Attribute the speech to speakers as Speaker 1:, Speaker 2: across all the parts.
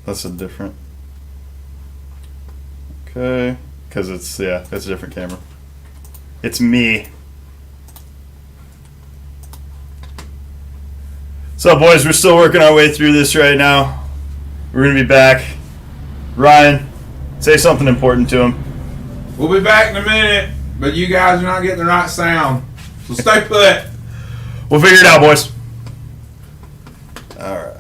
Speaker 1: That's a different. Okay. Because it's a different camera. It's me. So, boys, we're still working our way through this right now. We're going to be back. Ryan, say something important to him.
Speaker 2: We'll be back in a minute, but you guys are not getting the right sound. So stay put.
Speaker 1: We'll figure it out, boys. All right.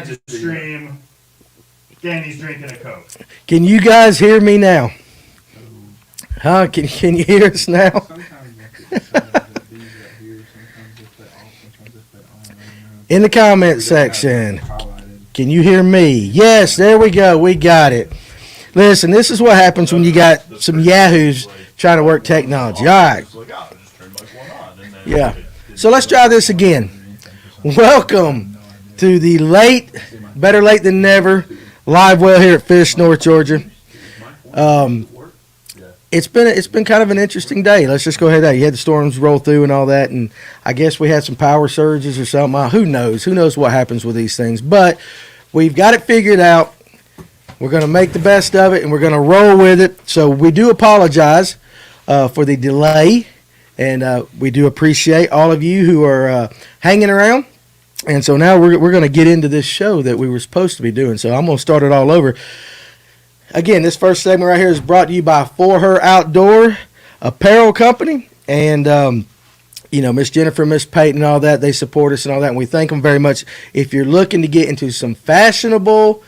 Speaker 1: Just stream. Danny's drinking a Coke.
Speaker 3: Can you guys hear me now? Huh? Can you hear us now? In the comment section. Can you hear me? Yes, there we go. We got it. Listen, this is what happens when you got some yahoos trying to work technology. All right. Yeah. So let's try this again. Welcome to the better late than never, Livewell here at Fish, North Georgia. It's been kind of an interesting day. Let's just go ahead. You had the storms roll through and all that, and I guess we had some power surges or something. Who knows? Who knows what happens with these things? But we've got it figured out. We're going to make the best of it, and we're going to roll with it. So we do apologize for the delay, and we do appreciate all of you who are hanging around. And so now we're going to get into this show that we were supposed to be doing. So I'm going to start it all over. Again, this first segment right here is brought to you by For Her Outdoor Apparel Company. And, Miss Jennifer, Miss Peyton, all that, they support us and all that. And we thank them very much. If you're looking to get into some fashionable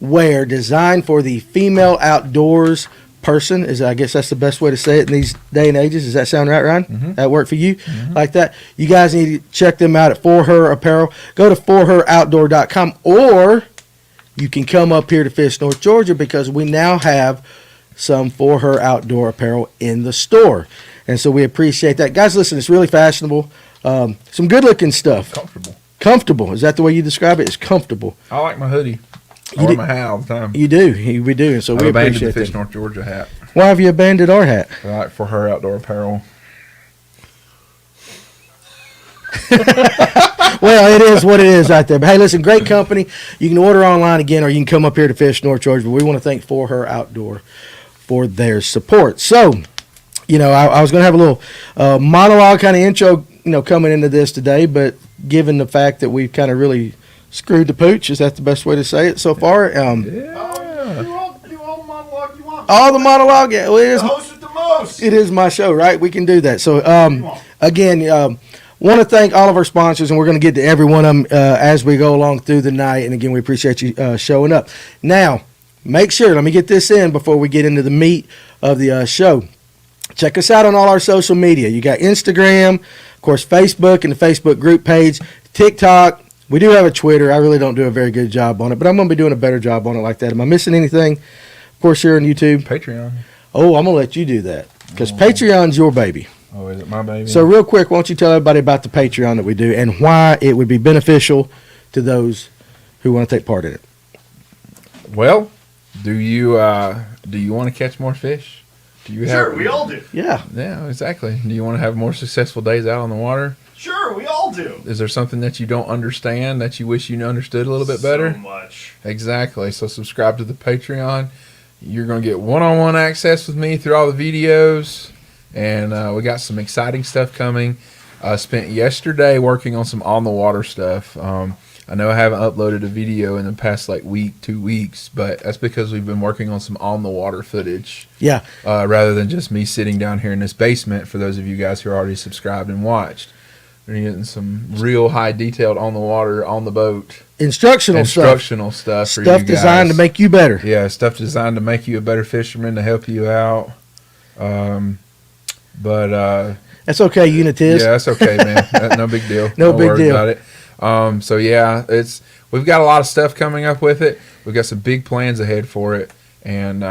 Speaker 3: wear designed for the female outdoors person, I guess that's the best way to say it in these day and ages. Does that sound right, Ryan? Mm-hmm. That work for you? Mm-hmm. Like that? You guys need to check them out at For Her Apparel. Go to forheroutdoor.com, or you can come up here to Fish, North Georgia, because we now have some For Her Outdoor apparel in the store. And so we appreciate that. Guys, listen, it's really fashionable. Some good-looking stuff. Comfortable. Is that the way you describe it? It's comfortable.
Speaker 2: I like my hoodie. I wear my hat all the time.
Speaker 3: You do. We do. And so we appreciate
Speaker 2: the Fish North Georgia hat.
Speaker 3: Why have you abandoned our hat?
Speaker 2: I like For Her Outdoor Apparel.
Speaker 3: Well, it is what it is out there. But hey, listen, great company. You can order online again, or you can come up here to Fish North Georgia. But we want to thank For Her Outdoor for their support. So, I was going to have a little monologue kind of intro, coming into this today. But given the fact that we've kind of really screwed the pooch, is that the best way to say it so far?
Speaker 1: Do all the monologue you want.
Speaker 3: All the monologue, yeah. Well, it is.
Speaker 1: The host with the most.
Speaker 3: It is my show, right? We can do that. So, again, want to thank all of our sponsors, and we're going to get to every one of them as we go along through the night. And again, we appreciate you showing up. Now, make sure, let me get this in before we get into the meat of the show. Check us out on all our social media. You got Instagram, of course, Facebook and the Facebook group page, TikTok. We do have a Twitter. I really don't do a very good job on it, but I'm going to be doing a better job on it like that. Am I missing anything? Of course, here on YouTube.
Speaker 2: Patreon.
Speaker 3: Oh, I'm going to let you do that because Patreon's your baby.
Speaker 2: Oh, is it my baby?
Speaker 3: So real quick, why don't you tell everybody about the Patreon that we do and why it would be beneficial to those who want to take part in it?
Speaker 2: Well, do you want to catch more fish?
Speaker 4: Do you
Speaker 1: Sure,
Speaker 4: have?
Speaker 1: we all do.
Speaker 3: Yeah.
Speaker 4: Yeah, exactly. Do you want to have more successful days out on the water?
Speaker 1: Sure, we all do.
Speaker 4: Is there something that you don't understand that you wish you understood a little bit better?
Speaker 1: So much.
Speaker 4: Exactly. So subscribe to the Patreon. You're going to get one-on-one access with me through all the videos. And we got some exciting stuff coming. I spent yesterday working on some on-the-water stuff. I know I haven't uploaded a video in the past week, 2 weeks, but that's because we've been working on some on-the-water footage.
Speaker 3: Yeah.
Speaker 4: Rather than just me sitting down here in this basement, for those of you guys who are already subscribed and watched. We're getting some real high detailed on the water, on the boat.
Speaker 3: Instructional stuff
Speaker 4: For you guys.
Speaker 3: Designed to make you better.
Speaker 4: Yeah, stuff designed to make you a better fisherman, to help you out.
Speaker 3: That's okay, Unitiz.
Speaker 4: Yeah, that's okay, man. No big deal.
Speaker 3: No big
Speaker 4: worry
Speaker 3: deal
Speaker 4: about it. So yeah, we've got a lot of stuff coming up with it. We've got some big plans ahead for it, and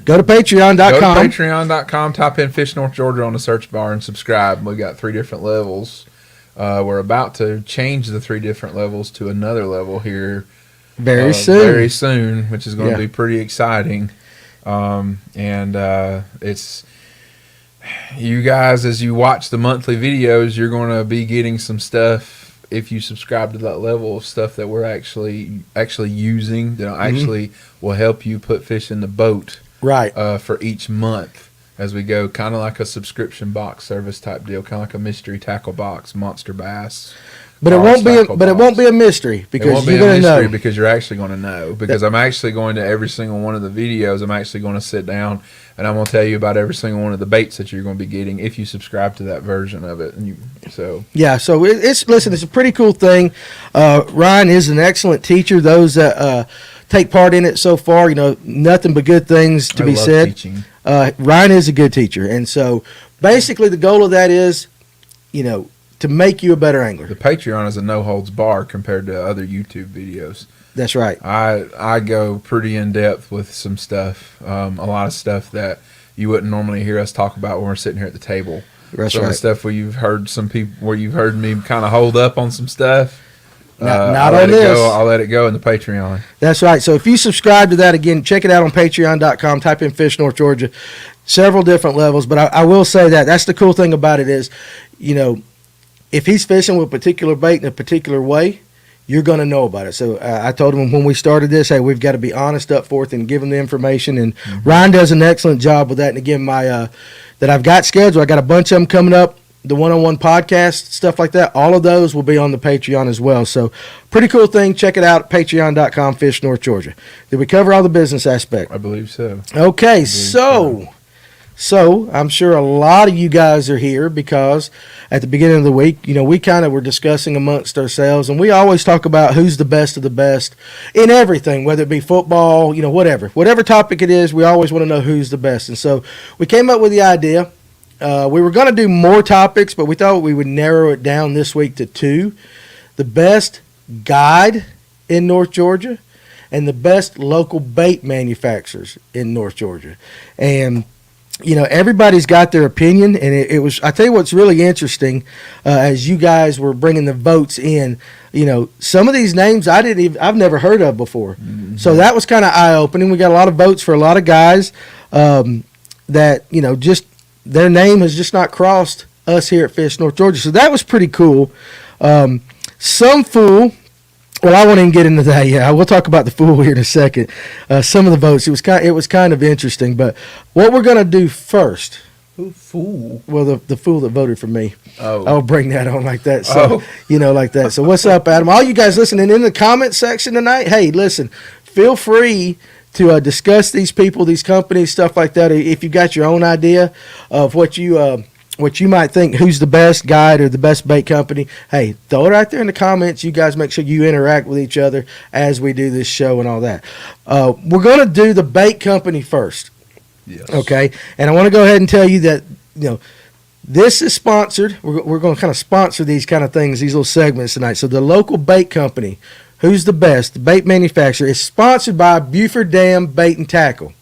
Speaker 3: go to patreon.com.
Speaker 4: Go to patreon.com, type in Fish North Georgia on the search bar and subscribe. We got 3 different levels. We're about to change the 3 different levels to another level here
Speaker 3: Very soon,
Speaker 4: which is going to be pretty exciting. It's you guys, as you watch the monthly videos, you're going to be getting some stuff if you subscribe to that level of stuff that we're actually using that actually will help you put fish in the boat.
Speaker 3: Right.
Speaker 4: For each month as we go, kind of like a subscription box service type deal, kind of like a mystery tackle box, monster bass.
Speaker 3: But it won't be a mystery because you're going to know.
Speaker 4: Because you're actually going to know. Because I'm actually going to every single one of the videos. I'm actually going to sit down and I'm going to tell you about every single one of the baits that you're going to be getting if you subscribe to that version of it. So it's a pretty cool thing. Ryan is an excellent teacher. Those that take part in it so far, nothing but good things to be said. Teaching.
Speaker 3: Ryan is a good teacher, and so basically the goal of that is, to make you a better angler.
Speaker 4: The Patreon is a no holds bar compared to other YouTube videos.
Speaker 3: That's right.
Speaker 4: I go pretty in depth with some stuff, a lot of stuff that you wouldn't normally hear us talk about when we're sitting here at the table.
Speaker 3: That's
Speaker 4: some
Speaker 3: right.
Speaker 4: of the stuff where you've heard me kind of hold up on some stuff.
Speaker 3: Not on this.
Speaker 4: I'll let it go in the Patreon. That's
Speaker 3: right. So if you subscribe to that, again, check it out on patreon.com. Type in Fish North Georgia. Several different levels. But I will say that's the cool thing about it is, if he's fishing with a particular bait in a particular way, you're going to know about it. So I told him when we started this, hey, we've got to be honest up forth and give him the information. And Ryan does an excellent job with that. And again, that I've got scheduled, I got a bunch of them coming up. The one-on-one podcast, stuff like that, all of those will be on the Patreon as well. So pretty cool thing. Check it out, patreon.com, Fish North Georgia. Did we cover all the business aspect?
Speaker 4: I believe so.
Speaker 3: Okay, so I'm sure a lot of you guys are here because at the beginning of the week, we kind of were discussing amongst ourselves, and we always talk about who's the best of the best in everything, whether it be football, whatever topic it is, we always want to know who's the best. And so we came up with the idea. We were going to do more topics, but we thought we would narrow it down this week to 2. The best guide in North Georgia and the best local bait manufacturers in North Georgia. And, everybody's got their opinion. And it was, I tell you what's really interesting, as you guys were bringing the votes in, some of these names I've never heard of before. Mm-hmm. So that was kind of eye-opening. We got a lot of votes for a lot of guys that, just their name has just not crossed us here at Fish North Georgia. So that was pretty cool. Some fool, well, I won't even get into that yet. We'll talk about the fool here in a second. Some of the votes, it was kind of interesting. But what we're going to do first.
Speaker 4: Who fool?
Speaker 3: Well, the fool that voted for me.
Speaker 4: Oh.
Speaker 3: I'll bring that on like that. So, like that. So what's up, Adam? All you guys listening in the comment section tonight, hey, listen, feel free to discuss these people, these companies, stuff like that. If you got your own idea of what you might think, who's the best guide or the best bait company, hey, throw it right there in the comments. You guys make sure you interact with each other as we do this show and all that. We're going to do the bait company first.
Speaker 4: Yes. Okay.
Speaker 3: And I want to go ahead and tell you that, this is sponsored. We're going to kind of sponsor these kind of things, these little segments tonight. So the local bait company, who's the best, the bait manufacturer, is sponsored by Buford Dam Bait and Tackle.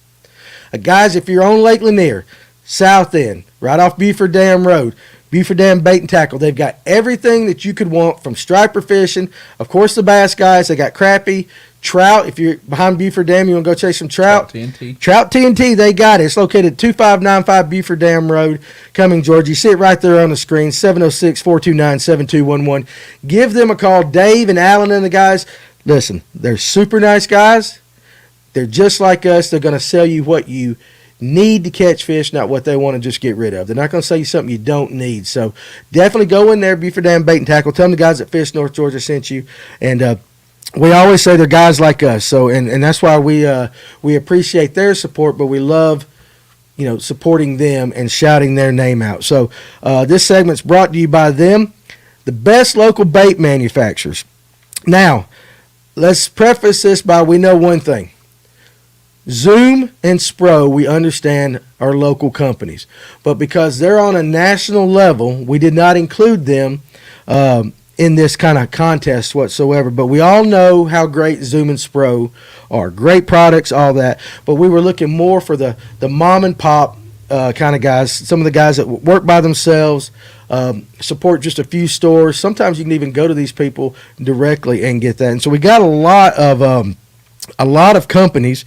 Speaker 3: Guys, if you're on Lake Lanier, south end, right off Buford Dam Road, Buford Dam Bait and Tackle, they've got everything that you could want from striper fishing. Of course, the bass guys, they got crappie, Trout, if you're behind Buford Dam, you want to go chase some trout.
Speaker 4: TNT.
Speaker 3: Trout TNT, they got it. It's located at 2595 Buford Dam Road, Cumming, Georgia. You see it right there on the screen, 706-429-7211. Give them a call. Dave and Alan and the guys, listen, they're super nice guys. They're just like us. They're going to sell you what you need to catch fish, not what they want to just get rid of. They're not going to sell you something you don't need. So definitely go in there, Buford Dam Bait and Tackle. Tell them the guys at Fish North Georgia sent you. And we always say they're guys like us. So and that's why we appreciate their support, but we love supporting them and shouting their name out. So this segment's brought to you by them, the best local bait manufacturers. Now, let's preface this by we know one thing. Zoom and Spro, we understand, are local companies. But because they're on a national level, we did not include them in this kind of contest whatsoever. But we all know how great Zoom and Spro are. Great products, all that. But we were looking more for the mom and pop kind of guys, some of the guys that work by themselves, support just a few stores. Sometimes you can even go to these people directly and get that. And so we got a lot of companies.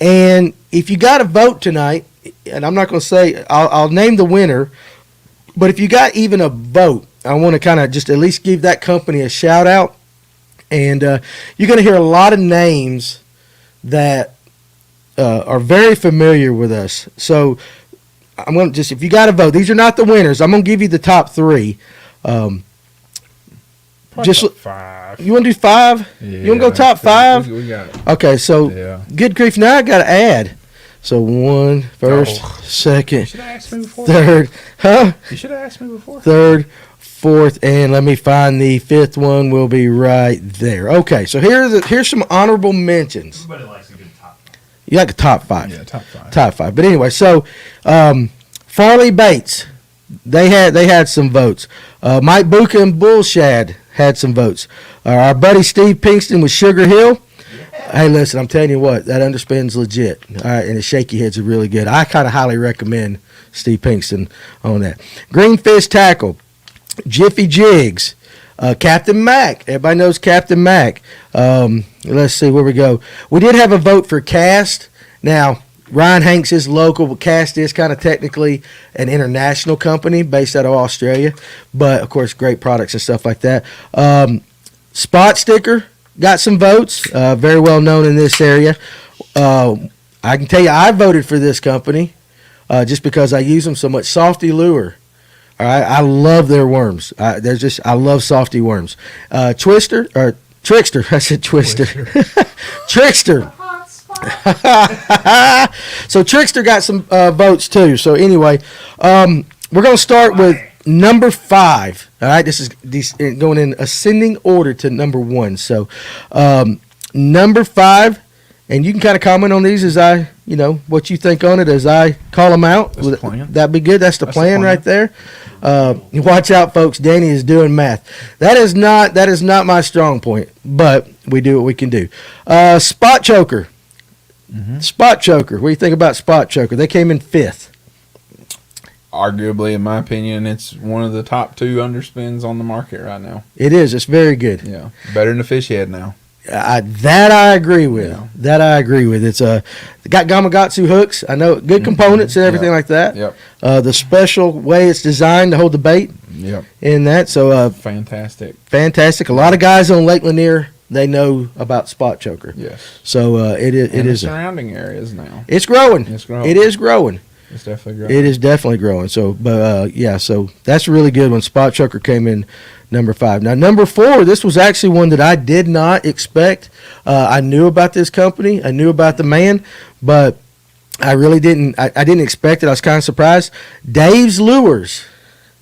Speaker 3: And if you got a vote tonight, and I'm not going to say I'll name the winner, but if you got even a vote, I want to kind of just at least give that company a shout out. And you're going to hear a lot of names that are very familiar with us. So I'm going to just, if you got a vote, these are not the winners. I'm going to give you the top three. Just
Speaker 4: top 5.
Speaker 3: You want to do 5?
Speaker 4: Yeah,
Speaker 3: you want to go top 5?
Speaker 4: We got it.
Speaker 3: Okay, so good grief. Now I got to add. So first, second,
Speaker 4: You should have asked me before.
Speaker 3: third,
Speaker 4: You should have asked me before.
Speaker 3: third, fourth, and let me find the fifth one. Will be right there. Okay, so here's some honorable mentions.
Speaker 1: Everybody likes a good top 5.
Speaker 3: You like a top 5?
Speaker 4: Yeah, top 5.
Speaker 3: Top 5. But anyway, so Farley Baits, they had some votes. Mike Buka and Bullshad had some votes. Our buddy Steve Pinkston with Sugar Hill. Hey, listen, I'm telling you what, that underspin's legit. All right, and the shaky heads are really good. I kind of highly recommend Steve Pinkston on that. Greenfish Tackle, Jiffy Jigs, Captain Mac. Everybody knows Captain Mac. Let's see where we go. We did have a vote for Cast. Now, Ryan Hanks is local, but Cast is kind of technically an international company based out of Australia. But, of course, great products and stuff like that. Spot Sticker got some votes, very well known in this area. I can tell you I voted for this company just because I use them so much. Softy Lure. All right, I love their worms. I love Softy worms. Trickster. I said Twister. Trickster. So Trickster got some votes too. So anyway, we're going to start with number 5. All right, this is going in ascending order to number 1. So number 5, and you can kind of comment on these as what you think on it as I call them out.
Speaker 4: That's the plan.
Speaker 3: That'd be good. That's the plan right there. Watch out, folks. Danny is doing math. That is not my strong point, but we do what we can do. Spot Choker. Mm-hmm. Spot Choker. What do you think about Spot Choker? They came in 5th.
Speaker 4: Arguably, in my opinion, it's one of the top 2 underspins on the market right now.
Speaker 3: It is. It's very good.
Speaker 4: Yeah, better than the fish head now.
Speaker 3: That I agree with. Yeah. That I agree with. It's got Gamakatsu hooks. I know good components and everything like that.
Speaker 4: Yep.
Speaker 3: The special way it's designed to hold the bait.
Speaker 4: Yep.
Speaker 3: In that, so
Speaker 4: fantastic.
Speaker 3: A lot of guys on Lake Lanier, they know about Spot Choker.
Speaker 4: Yes.
Speaker 3: So it is
Speaker 4: surrounding areas now.
Speaker 3: It's growing.
Speaker 4: It
Speaker 3: is growing.
Speaker 4: It's definitely growing.
Speaker 3: It is definitely growing. So, but so that's a really good one. Spot Choker came in number 5. Now, number 4, this was actually one that I did not expect. I knew about this company. I knew about the man, but I really didn't. I didn't expect it. I was kind of surprised. Dave's Lures.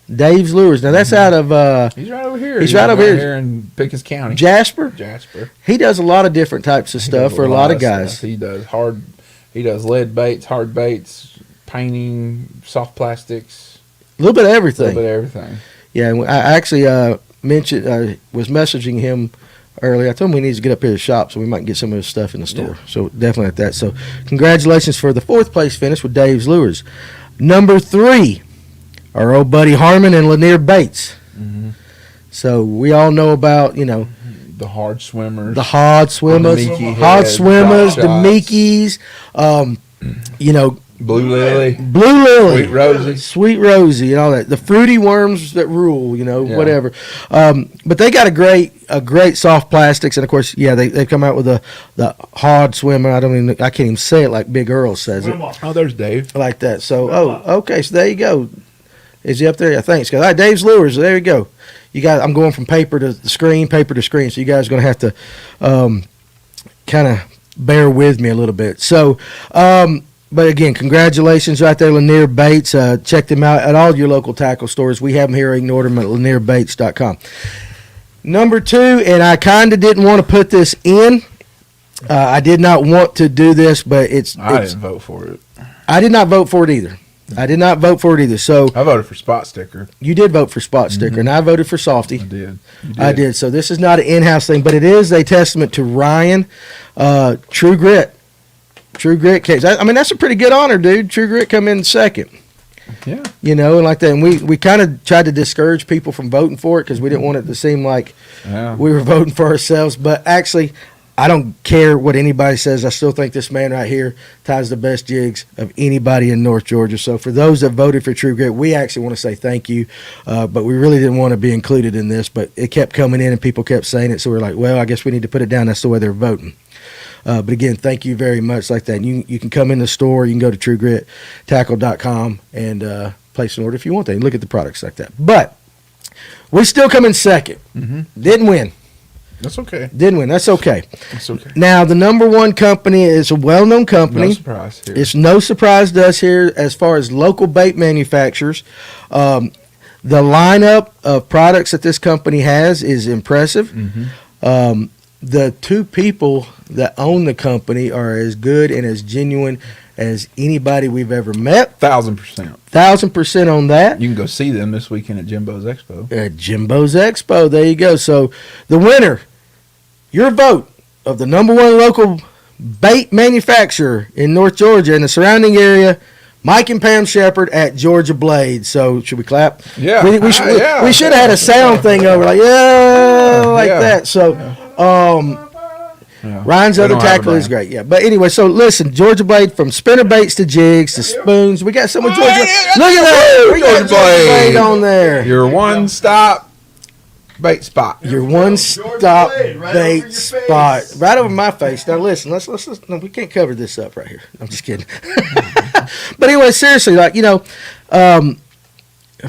Speaker 3: Now, that's out of...
Speaker 4: he's right over here.
Speaker 3: He's right over
Speaker 4: here in Pickens County.
Speaker 3: Jasper.
Speaker 4: He
Speaker 3: does a lot of different types of stuff for a lot of guys.
Speaker 4: He does lead baits, hard baits, painting, soft plastics.
Speaker 3: A little bit of everything. Yeah, I actually was messaging him earlier. I told him we need to get up here to the shop so we might get some of his stuff in the store. Yeah. So definitely like that. So congratulations for the 4th place finish with Dave's Lures. Number 3, our old buddy Harmon and Lanier Baits. Mm-hmm. So we all know about,
Speaker 4: the hard swimmers,
Speaker 3: the hard swimmers, the Mickeys,
Speaker 4: Blue Lily,
Speaker 3: Sweet Rosie, and all that. The fruity worms that rule, whatever. But they got a great soft plastics, and of course, they come out with the hard swimmer. I can't even say it like Big Earl says it.
Speaker 4: Oh, there's Dave.
Speaker 3: Like that. So, okay. So there you go. Is he up there? Yeah, thanks. All right, Dave's Lures. There you go. I'm going from paper to screen. So you guys are going to have to kind of bear with me a little bit. So, but again, congratulations right there, Lanier Baits. Check them out at all your local tackle stores. We have them here. Ignore them at lanierbaits.com. Number 2, and I kind of didn't want to put this in. I did not want to do this, but
Speaker 4: I didn't vote for it.
Speaker 3: I did not vote for it either. So
Speaker 4: I voted for Spot Sticker.
Speaker 3: You did vote for Spot Sticker, and I voted for Softy.
Speaker 4: I did.
Speaker 3: I did. So this is not an in-house thing, but it is a testament to Ryan. True Grit case. I mean, that's a pretty good honor, dude. True Grit come in second.
Speaker 4: Yeah.
Speaker 3: And like that. And we kind of tried to discourage people from voting for it because we didn't want it to seem like we were voting for ourselves. But actually, I don't care what anybody says. I still think this man right here ties the best jigs of anybody in North Georgia. So for those that voted for True Grit, we actually want to say thank you. But we really didn't want to be included in this. But it kept coming in and people kept saying it. So we're like, well, I guess we need to put it down. That's the way they're voting. But again, thank you very much like that. You can come in the store. You can go to TrueGritTackle.com and place an order if you want that. And look at the products like that. But we still come in second.
Speaker 4: Mm-hmm.
Speaker 3: Didn't win.
Speaker 4: That's okay.
Speaker 3: Didn't win. That's okay.
Speaker 4: That's okay.
Speaker 3: Now, the number 1 company is a well-known company.
Speaker 4: No surprise here.
Speaker 3: It's no surprise to us here as far as local bait manufacturers. The lineup of products that this company has is impressive.
Speaker 4: Mm-hmm.
Speaker 3: The 2 people that own the company are as good and as genuine as anybody we've ever met.
Speaker 4: 1,000%.
Speaker 3: 1,000% on that.
Speaker 4: You can go see them this weekend at Jimbo's Expo.
Speaker 3: At Jimbo's Expo. There you go. So the winner, your vote of the number 1 local bait manufacturer in North Georgia and the surrounding area, Mike and Pam Shepard at Georgia Blade. So should we clap?
Speaker 4: Yeah.
Speaker 3: We should have had a sound thing over like that. So Ryan's other tackle is great. Yeah. But anyway, so listen, Georgia Blade, from spinner baits to jigs to spoons. We got someone Georgia. Look at that. We got Georgia Blade on there.
Speaker 4: Your one-stop bait spot.
Speaker 3: Your one-stop bait spot. Right over my face. Now listen, let's no, we can't cover this up right here. I'm just kidding. But anyway, seriously,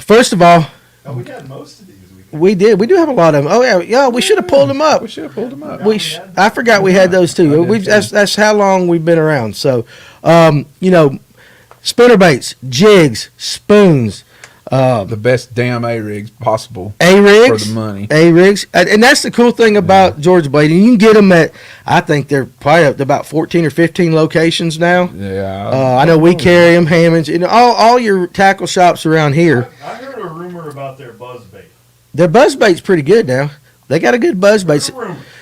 Speaker 3: first of all,
Speaker 1: we got most of these.
Speaker 3: We did. We do have a lot of them. Oh yeah. We should have pulled them up. I forgot we had those too. That's how long we've been around. So, spinner baits, jigs, spoons.
Speaker 4: The best damn A-rigs possible.
Speaker 3: A-rigs.
Speaker 4: For the money.
Speaker 3: A-rigs. And that's the cool thing about Georgia Blade. And you can get them at, I think they're probably up to about 14 or 15 locations now.
Speaker 4: Yeah.
Speaker 3: I know we carry them, Hammonds, all your tackle shops around here.
Speaker 1: I heard a rumor about their buzz bait.
Speaker 3: Their buzz bait's pretty good now. They got a good buzz bait.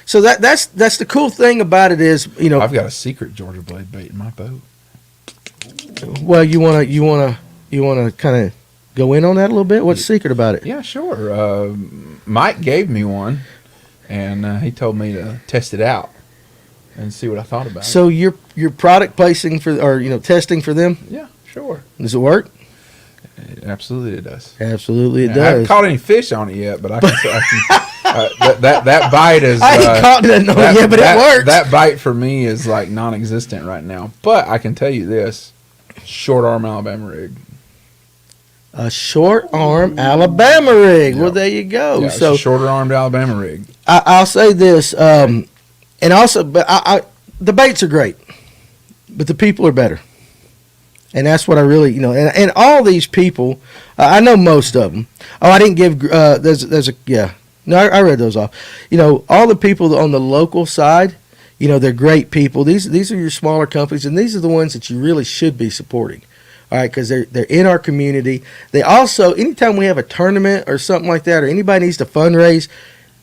Speaker 3: So that's the cool thing about it is,
Speaker 4: I've got a secret Georgia Blade bait in my boat.
Speaker 3: Well, you wanna kind of go in on that a little bit? What's the secret about it?
Speaker 4: Yeah, sure. Mike gave me one, and he told me to test it out and see what I thought about it.
Speaker 3: So you're product placing testing for them?
Speaker 4: Yeah, sure.
Speaker 3: Does it work?
Speaker 4: Absolutely, it does.
Speaker 3: Absolutely, it does.
Speaker 4: I haven't caught any fish on it yet, but I can that bite is.
Speaker 3: I ain't caught it yet, but it works.
Speaker 4: That bite for me is like non-existent right now. But I can tell you this: short arm Alabama rig.
Speaker 3: A short arm Alabama rig. Yep. Well, there you go.
Speaker 4: Yeah, so shorter armed Alabama rig.
Speaker 3: I'll say this, and also, but the baits are great, but the people are better. And that's what I really, and all these people, I know most of them. Oh, I didn't give, I read those off. All the people on the local side, they're great people. These are your smaller companies, and these are the ones that you really should be supporting. All right, because they're in our community. They also, anytime we have a tournament or something like that, or anybody needs to fundraise,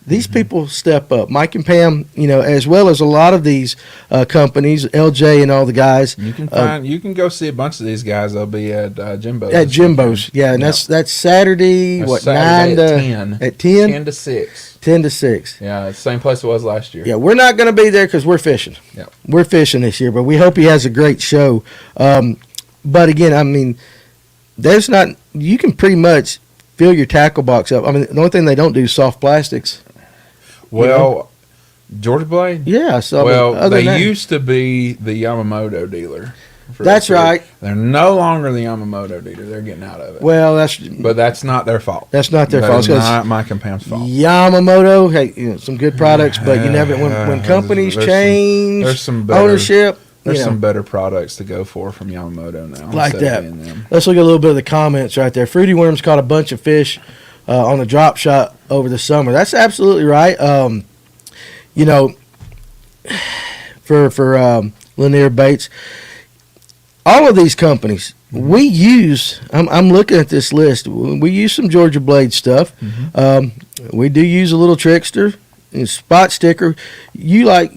Speaker 3: These people step up. Mike and Pam, as well as a lot of these companies, LJ and all the guys.
Speaker 4: You can go see a bunch of these guys. They'll be at Jimbo's.
Speaker 3: At Jimbo's, yeah, and that's Saturday.
Speaker 4: That's
Speaker 3: 9 to
Speaker 4: 10.
Speaker 3: At 10.
Speaker 4: 10 to 6.
Speaker 3: 10 to 6.
Speaker 4: Yeah, it's the same place it was last year.
Speaker 3: Yeah, we're not going to be there because we're fishing.
Speaker 4: Yeah,
Speaker 3: we're fishing this year, but we hope he has a great show. But again, I mean, you can pretty much fill your tackle box up. I mean, the only thing they don't do is soft plastics.
Speaker 4: Well, Georgia Blade?
Speaker 3: Yeah. So
Speaker 4: well, they used to be the Yamamoto dealer.
Speaker 3: That's right.
Speaker 4: They're no longer the Yamamoto dealer. They're getting out of it.
Speaker 3: Well,
Speaker 4: but that's not their fault.
Speaker 3: That's not their fault.
Speaker 4: It's not Mike and Pam's fault.
Speaker 3: Yamamoto, hey, some good products, but you never when companies change ownership.
Speaker 4: There's some better products to go for from Yamamoto now.
Speaker 3: Like that. Let's look at a little bit of the comments right there. Fruity Worms caught a bunch of fish on a drop shot over the summer. That's absolutely right. For Lanier Baits, all of these companies, we use, I'm looking at this list, we use some Georgia Blade stuff. We do use a little Trickster. And spot sticker, you like.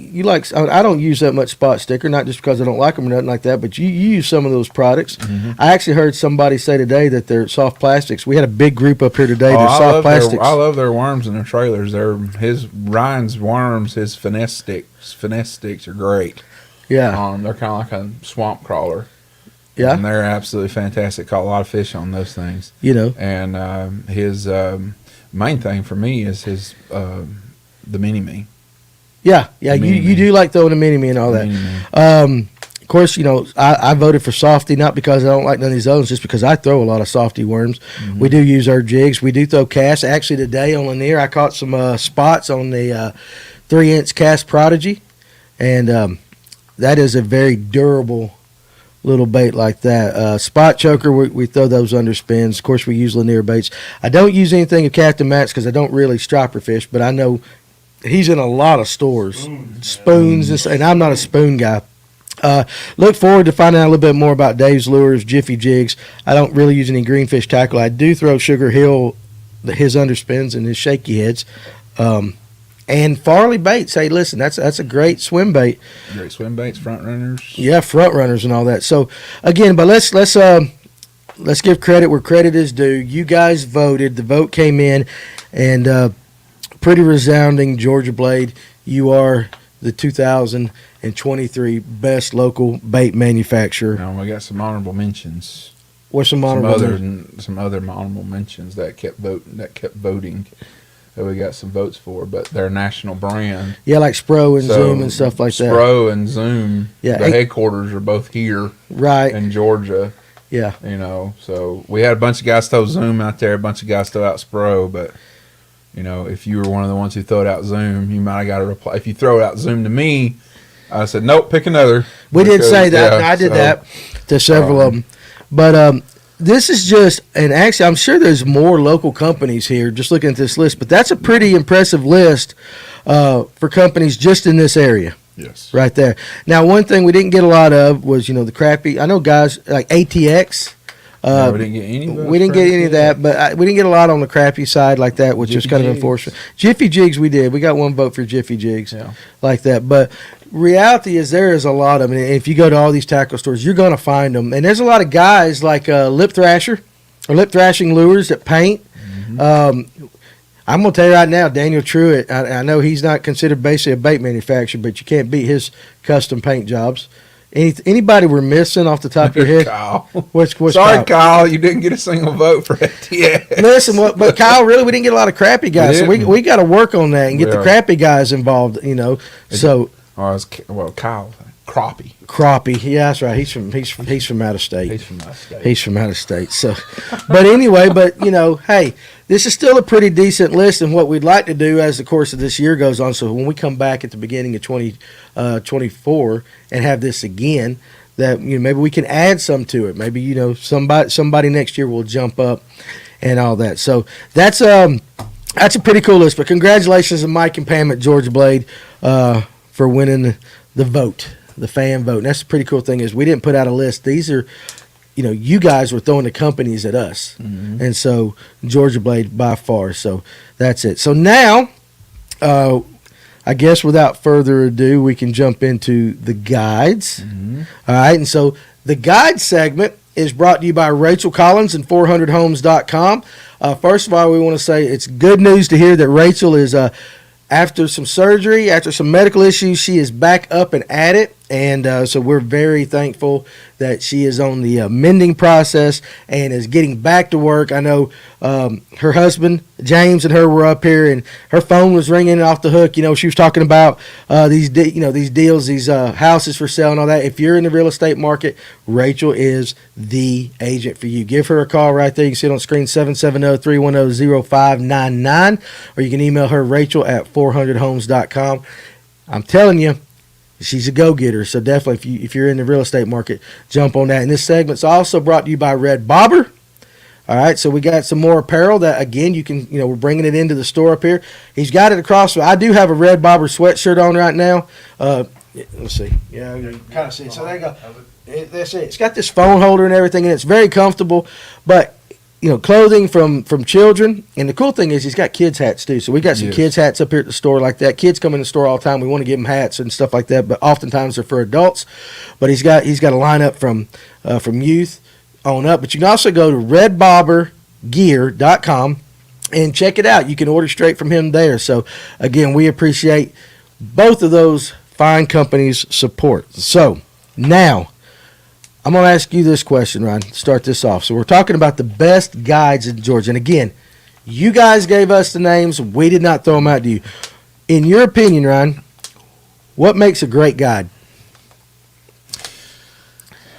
Speaker 3: I don't use that much spot sticker, not just because I don't like them or nothing like that. But you use some of those products. I actually heard somebody say today that they're soft plastics. We had a big group up here today. They're soft plastics.
Speaker 4: I love their worms and their trailers. Ryan's worms, his finesse sticks are great.
Speaker 3: Yeah,
Speaker 4: they're kind of like a swamp crawler.
Speaker 3: Yeah,
Speaker 4: and they're absolutely fantastic. Caught a lot of fish on those things. And his main thing for me is his. The mini-me. Yeah, you do like throwing a mini-me and all that. Of course, I voted for softy, not because I don't like none of these others, just because I throw a lot of softy worms. We do use our jigs. We do throw casts. Actually, today on Lanier, I caught some spots on the 3-inch cast Prodigy, and that is a very durable little bait like that. Spot choker, we throw those under spins. Of course, we use Lanier baits. I don't use anything of Captain Matt's because I don't really striper fish, but I know he's in a lot of stores, spoons, and I'm not a spoon guy. Look forward to finding out a little bit more about Dave's lures, Jiffy Jigs. I don't really use any greenfish tackle. I do throw Sugar Hill, his underspins and his shaky heads, and Farley baits. Hey, listen, that's a great swim bait. Great swim baits, front runners.
Speaker 3: Yeah, front runners and all that. So again, but let's give credit where credit is due. You guys voted. The vote came in, and pretty resounding. Georgia Blade, you are the 2023 best local bait manufacturer.
Speaker 4: Now we got some honorable mentions.
Speaker 3: What's some honorable
Speaker 4: some other honorable mentions that kept voting. That we got some votes for, but they're a national brand.
Speaker 3: Yeah, like Spro and Zoom and stuff like that.
Speaker 4: Spro and Zoom.
Speaker 3: Yeah,
Speaker 4: the headquarters are both here,
Speaker 3: right,
Speaker 4: in Georgia.
Speaker 3: Yeah,
Speaker 4: so we had a bunch of guys throw Zoom out there, a bunch of guys throw out Spro, but. If you were one of the ones who threw it out Zoom, you might have got a reply. If you throw it out Zoom to me, I said, nope, pick another.
Speaker 3: We did say that. Yeah, I did that to several of them. But this is just, and actually I'm sure there's more local companies here just looking at this list, but that's a pretty impressive list for companies just in this area.
Speaker 4: Yes.
Speaker 3: Right there. Now, one thing we didn't get a lot of was, the crappy, I know guys like ATX.
Speaker 4: No, we didn't get any.
Speaker 3: We didn't get any of that, but we didn't get a lot on the crappy side like that, which was kind of unfortunate. Jiffy Jigs, we did. We got one vote for Jiffy Jigs, like that. But reality is there is a lot of them. And if you go to all these tackle stores, you're going to find them. And there's a lot of guys like Lip Thrasher or Lip Thrashing Lures that paint. I'm going to tell you right now, Daniel Truitt, I know he's not considered basically a bait manufacturer, but you can't beat his custom paint jobs. Anybody we're missing off the top of your head?
Speaker 4: Kyle.
Speaker 3: What's
Speaker 4: Sorry, Kyle, you didn't get a single vote for FTS.
Speaker 3: Listen, but Kyle, really, we didn't get a lot of crappy guys, so we got to work on that and get the crappy guys involved. So.
Speaker 4: Kyle,
Speaker 3: Crappie, yeah, that's right. He's from out of state.
Speaker 4: He's from out of state.
Speaker 3: So, but anyway, hey, this is still a pretty decent list, and what we'd like to do as the course of this year goes on. So when we come back at the beginning of 2024 and have this again, that maybe we can add some to it. Maybe somebody next year will jump up and all that. So that's a pretty cool list. But congratulations to Mike and Pam at Georgia Blade for winning the vote. The fan vote. And that's the pretty cool thing is we didn't put out a list. These are, you guys were throwing the companies at us. And so Georgia Blade by far. So that's it. So now I guess without further ado, we can jump into the guides.
Speaker 4: Mm-hmm.
Speaker 3: All right, and so the guide segment is brought to you by Rachel Collins and 400homes.com. First of all, we want to say it's good news to hear that Rachel is, after some surgery, after some medical issues, she is back up and at it. And so we're very thankful that she is on the mending process and is getting back to work. I know her husband, James, and her were up here, and her phone was ringing off the hook. You know, she was talking about these deals, these houses for sale and all that. If you're in the real estate market, Rachel is the agent for you. Give her a call right there. You can see it on screen, 770-310-0599, or you can email her, Rachel@400homes.com. I'm telling you, she's a go-getter, so definitely if you're in the real estate market, jump on that. And this segment's also brought to you by Red Bobber. All right, so we got some more apparel that, again, you can, we're bringing it into the store up here. He's got it across. I do have a Red Bobber sweatshirt on right now. Let's see. Yeah, you can kind of see it. So there you go. That's it. It's got this phone holder and everything, and it's very comfortable. But clothing from children, and the cool thing is he's got kids hats too. So we got some kids hats up here at the store like that. Kids come in the store all the time. We want to give them hats and stuff like that, but oftentimes they're for adults. But he's got a lineup from youth on up. But you can also go to redbobbergear.com and check it out. You can order straight from him there. So again, we appreciate both of those fine companies' support. So now, I'm going to ask you this question, Ryan, to start this off. So we're talking about the best guides in Georgia. And again, you guys gave us the names. We did not throw them out to you. In your opinion, Ryan, what makes a great guide?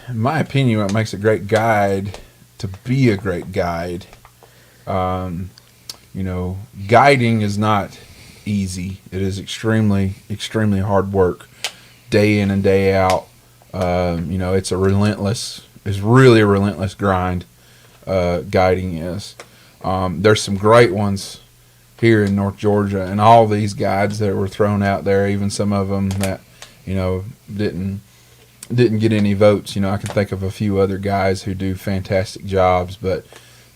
Speaker 4: In my opinion, what makes a great guide, to be a great guide, guiding is not easy. It is extremely, extremely hard work, day in and day out. It's really a relentless grind. Guiding is. There's some great ones here in North Georgia, and all these guides that were thrown out there, even some of them that, didn't get any votes. I can think of a few other guys who do fantastic jobs, but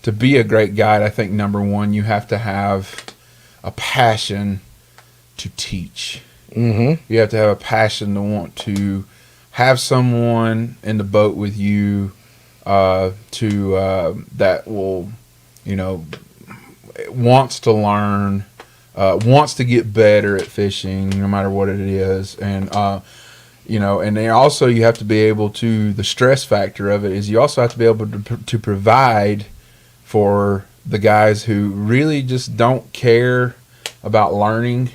Speaker 4: to be a great guide, I think number one, you have to have a passion to teach.
Speaker 3: Mm-hmm.
Speaker 4: You have to have a passion to want to have someone in the boat with you that will, wants to learn, wants to get better at fishing, no matter what it is. And, and then also you have to be able to, the stress factor of it is you also have to be able to provide for the guys who really just don't care about learning.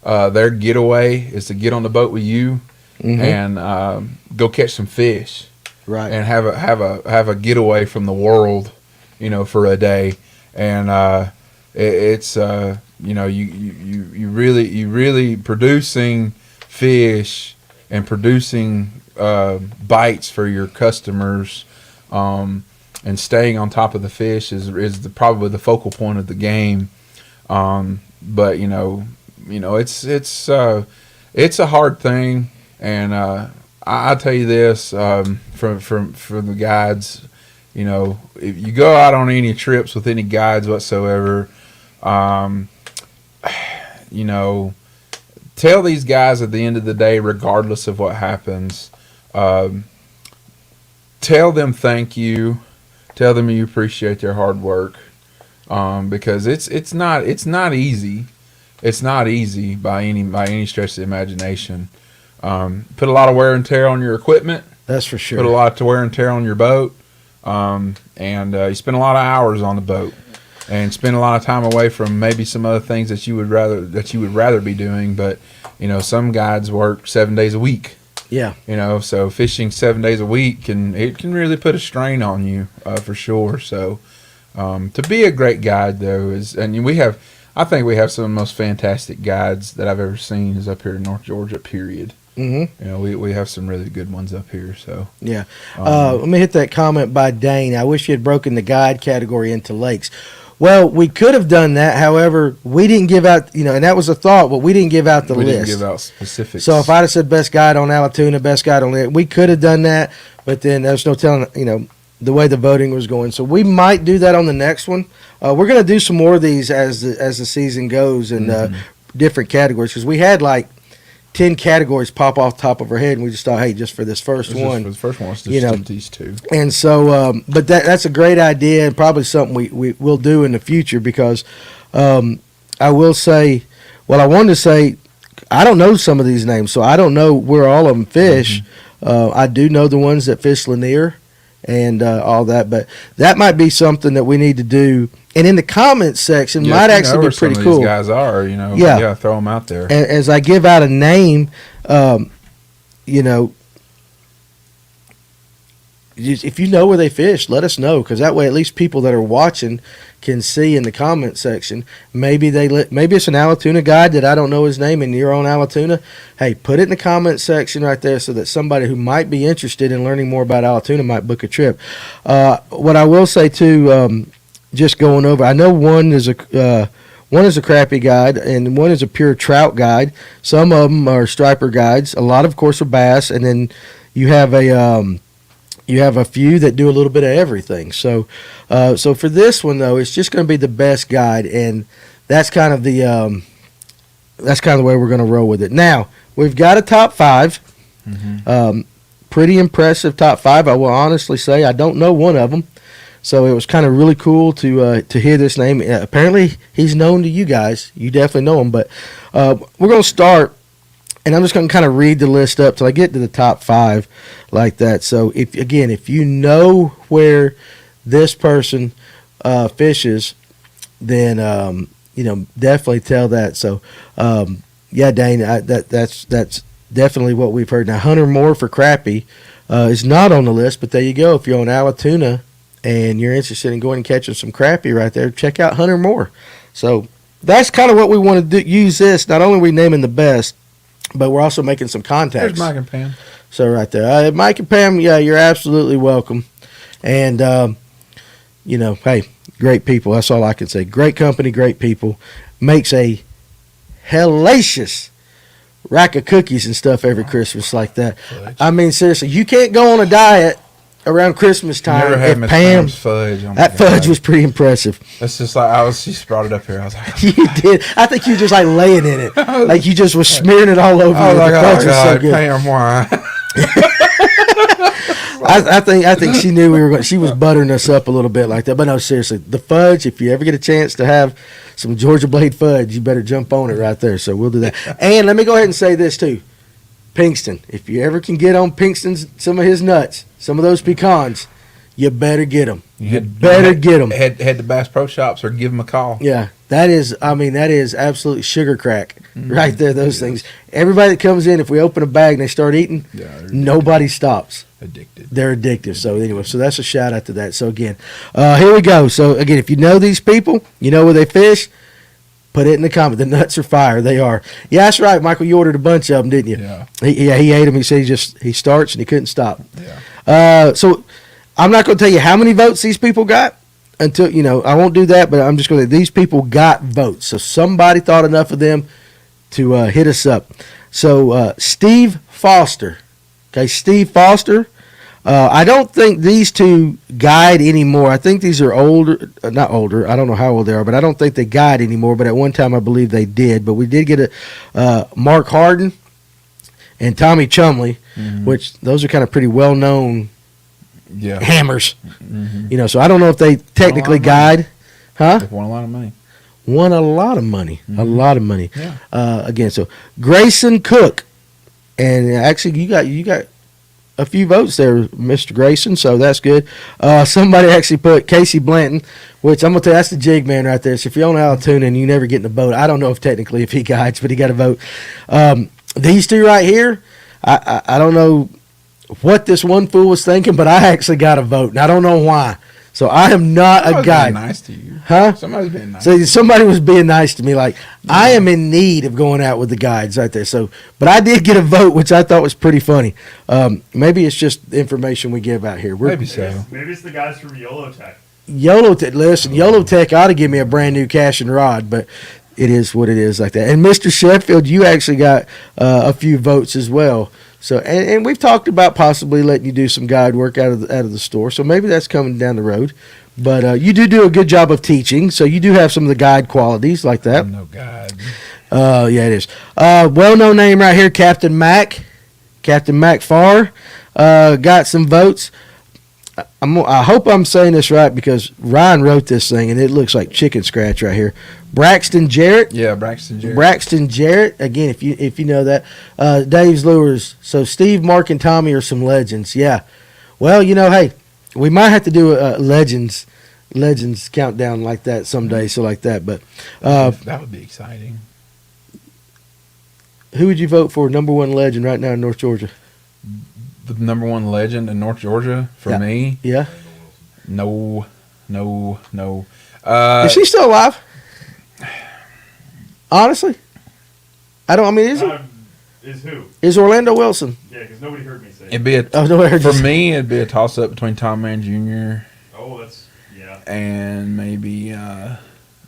Speaker 4: Their getaway is to get on the boat with you. Mm-hmm. And go catch some fish,
Speaker 3: right? And
Speaker 4: have a getaway from the world, for a day. And it's you really producing fish and producing bites for your customers, and staying on top of the fish is probably the focal point of the game. But it's a hard thing. And I'll tell you this, from the guides, if you go out on any trips with any guides whatsoever, tell these guys at the end of the day, regardless of what happens, tell them thank you, tell them you appreciate their hard work, because it's not easy. It's not easy by any stretch of the imagination. Put a lot of wear and tear on your equipment.
Speaker 3: That's for sure.
Speaker 4: Put a lot of wear and tear on your boat, and you spend a lot of hours on the boat, and spend a lot of time away from maybe some other things that you would rather be doing. But some guides work 7 days a week.
Speaker 3: Yeah.
Speaker 4: So fishing 7 days a week can really put a strain on you, for sure. So to be a great guide though I think we have some of the most fantastic guides that I've ever seen is up here in North Georgia, period.
Speaker 3: Mm-hmm.
Speaker 4: We have some really good ones up here. So
Speaker 3: yeah. Let me hit that comment by Dane. I wish you had broken the guide category into lakes. Well, we could have done that. However, we didn't give out, and that was a thought, but we didn't give out the list.
Speaker 4: We didn't give out specifics.
Speaker 3: So if I'd have said best guide on Allatoona, best guide on it, we could have done that, but then there's no telling, the way the voting was going. So we might do that on the next one. We're going to do some more of these as the season goes, and different categories because we had like 10 categories pop off the top of our head, and we just thought, hey, just for this first one.
Speaker 4: For the first one, let's just do these two.
Speaker 3: And so, but that's a great idea and probably something we will do in the future because I will say, well, I wanted to say, I don't know some of these names, so I don't know where all of them fish. I do know the ones that fish Lanier and all that, but that might be something that we need to do. And in the comments section might actually be pretty
Speaker 4: some of
Speaker 3: cool.
Speaker 4: These guys are, throw them out there.
Speaker 3: As I give out a name, if you know where they fish, let us know because that way at least people that are watching can see in the comment section. Maybe it's an Allatoona guide that I don't know his name and you're on Allatoona. Hey, put it in the comment section right there so that somebody who might be interested in learning more about Allatoona might book a trip. What I will say too, just going over, I know one is a crappie guide and one is a pure trout guide. Some of them are striper guides. A lot, of course, are bass, and then you have a few that do a little bit of everything. So for this one though, it's just going to be the best guide, and that's kind of the way we're going to roll with it. Now we've got a top 5, pretty impressive top 5. I will honestly say I don't know one of them, so it was kind of really cool to hear this name. Apparently he's known to you guys. You definitely know him, but we're going to start. And I'm just going to kind of read the list up till I get to the top 5 like that. So, if you know where this person fishes, then, definitely tell that. So, Dane, that's definitely what we've heard. Now, Hunter Moore for crappie is not on the list, but there you go. If you're on Allatoona and you're interested in going and catching some crappie right there, check out Hunter Moore. So, that's kind of what we want to use this. Not only are we naming the best, but we're also making some contacts.
Speaker 4: There's Mike and Pam.
Speaker 3: So right there. Mike and Pam, yeah, you're absolutely welcome. And, hey, great people. That's all I can say. Great company, great people. Makes a hellacious rack of cookies and stuff every Christmas like that. Fudge. I mean, seriously, you can't go on a diet around Christmas time.
Speaker 4: Never had Miss Pam's fudge. Oh
Speaker 3: that fudge was pretty impressive.
Speaker 4: That's just like she just brought it up here. I was like,
Speaker 3: you did. I think you were just like laying in it, like you just was smearing it all over.
Speaker 4: I was like,
Speaker 3: the fudge was so good.
Speaker 4: Pam, why?
Speaker 3: I think she knew we were going. She was buttering us up a little bit like that. But no, seriously, the fudge. If you ever get a chance to have some Georgia Blade fudge, you better jump on it right there. So we'll do that. And let me go ahead and say this too. Pinkston, if you ever can get on Pinkston's, some of his nuts, some of those pecans, you better get them. You better get them.
Speaker 4: Head to Bass Pro Shops or give them a call.
Speaker 3: Yeah, that is absolutely sugar crack right there, those things. Everybody that comes in, if we open a bag and they start eating, nobody stops.
Speaker 4: Addicted.
Speaker 3: They're addictive. So anyway, so that's a shout out to that. So again, here we go. So again, if you know these people, you know where they fish, put it in the comment. The nuts are fire. They are. Yeah, that's right, Michael. You ordered a bunch of them, didn't you?
Speaker 4: Yeah.
Speaker 3: He ate them. He said he starts and he couldn't stop.
Speaker 4: Yeah.
Speaker 3: So I'm not going to tell you how many votes these people got until, I won't do that, but I'm just going to, these people got votes. So somebody thought enough of them to hit us up. So Steve Foster. Okay, Steve Foster. I don't think these two guide anymore. I think these are older, not older. I don't know how old they are, but I don't think they guide anymore. But at one time, I believe they did. But we did get a Mark Harden and Tommy Chumley, which those are kind of pretty well-known hammers. So I don't know if they technically guide. Huh?
Speaker 4: They've won a lot of money.
Speaker 3: Won a lot of money. A lot of money. Yeah. Again, so Grayson Cook, and actually you got a few votes there, Mr. Grayson, so that's good. Somebody actually put Casey Blanton, which I'm going to tell you, that's the jig man right there. So if you're on Allatoona and you never get in the boat, I don't know if technically if he guides, but he got a vote. These two right here, I don't know what this one fool was thinking, but I actually got a vote, and I don't know why. So I am not a guide.
Speaker 4: Nice to you.
Speaker 3: Huh?
Speaker 4: Somebody's being nice.
Speaker 3: So somebody was being nice to me. Like, I am in need of going out with the guides right there. So, but I did get a vote, which I thought was pretty funny. Maybe it's just the information we give out here.
Speaker 4: Maybe so.
Speaker 1: Maybe it's the guys from YOLO Tech.
Speaker 3: Listen, YOLO Tech ought to give me a brand new cash and rod, but it is what it is like that. And Mr. Sheffield, you actually got a few votes as well. So and we've talked about possibly letting you do some guide work out of the store. So maybe that's coming down the road. But you do a good job of teaching, so you do have some of the guide qualities like that.
Speaker 4: I'm no guide.
Speaker 3: Yeah, it is. Well-known name right here, Captain Mac. Captain Mac Farr got some votes. I hope I'm saying this right because Ryan wrote this thing, and it looks like chicken scratch right here. Braxton Jarrett.
Speaker 4: Yeah, Braxton Jarrett.
Speaker 3: Braxton Jarrett. Again, if you know that. Dave's Lures. So Steve, Mark, and Tommy are some legends. Yeah. Well, hey, we might have to do a legends countdown like that someday. So like that, but
Speaker 4: that would be exciting.
Speaker 3: Who would you vote for number one legend right now in North Georgia?
Speaker 4: The number one legend in North Georgia for me?
Speaker 3: Yeah.
Speaker 4: No.
Speaker 3: Is he still alive? Honestly, is he?
Speaker 1: Is who?
Speaker 3: Is Orlando Wilson?
Speaker 1: Yeah, because nobody heard me say.
Speaker 4: It'd be me. It'd be a toss up between Tom Man Jr.
Speaker 1: Oh, that's yeah.
Speaker 4: And maybe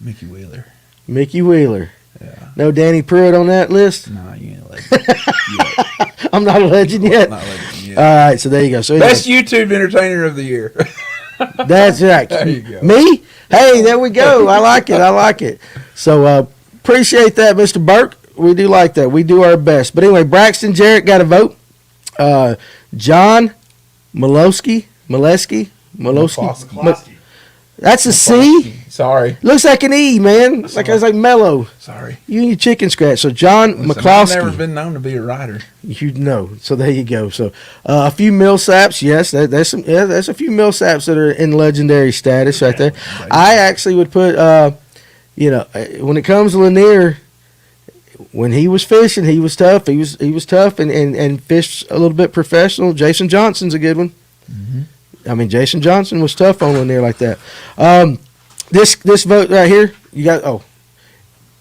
Speaker 4: Mickey Wheeler.
Speaker 3: Mickey Wheeler.
Speaker 4: Yeah.
Speaker 3: No Danny Pruitt on that list?
Speaker 4: Nah, you ain't a legend yet.
Speaker 3: I'm not a legend yet.
Speaker 4: Not a legend yet.
Speaker 3: All right, so there you go. So
Speaker 4: Best YouTube entertainer of the year.
Speaker 3: That's right.
Speaker 4: There you go.
Speaker 3: Me? Hey, there we go. I like it. So appreciate that, Mr. Burke. We do like that. We do our best. But anyway, Braxton Jarrett got a vote. John Molesky. That's a C.
Speaker 4: Sorry.
Speaker 3: Looks like an E, man. It's like mellow.
Speaker 4: Sorry.
Speaker 3: You and your chicken scratch. So John McCloskey.
Speaker 4: I've never been known to be a writer.
Speaker 3: You know. So there you go. So a few Millsaps. Yes, there's a few Millsaps that are in legendary status right there. I actually would put, when it comes to Lanier, when he was fishing, he was tough. He was tough and fished a little bit professional. Jason Johnson's a good one.
Speaker 4: Mm-hmm.
Speaker 3: I mean, Jason Johnson was tough on Lanier like that. This vote right here, you got. Oh,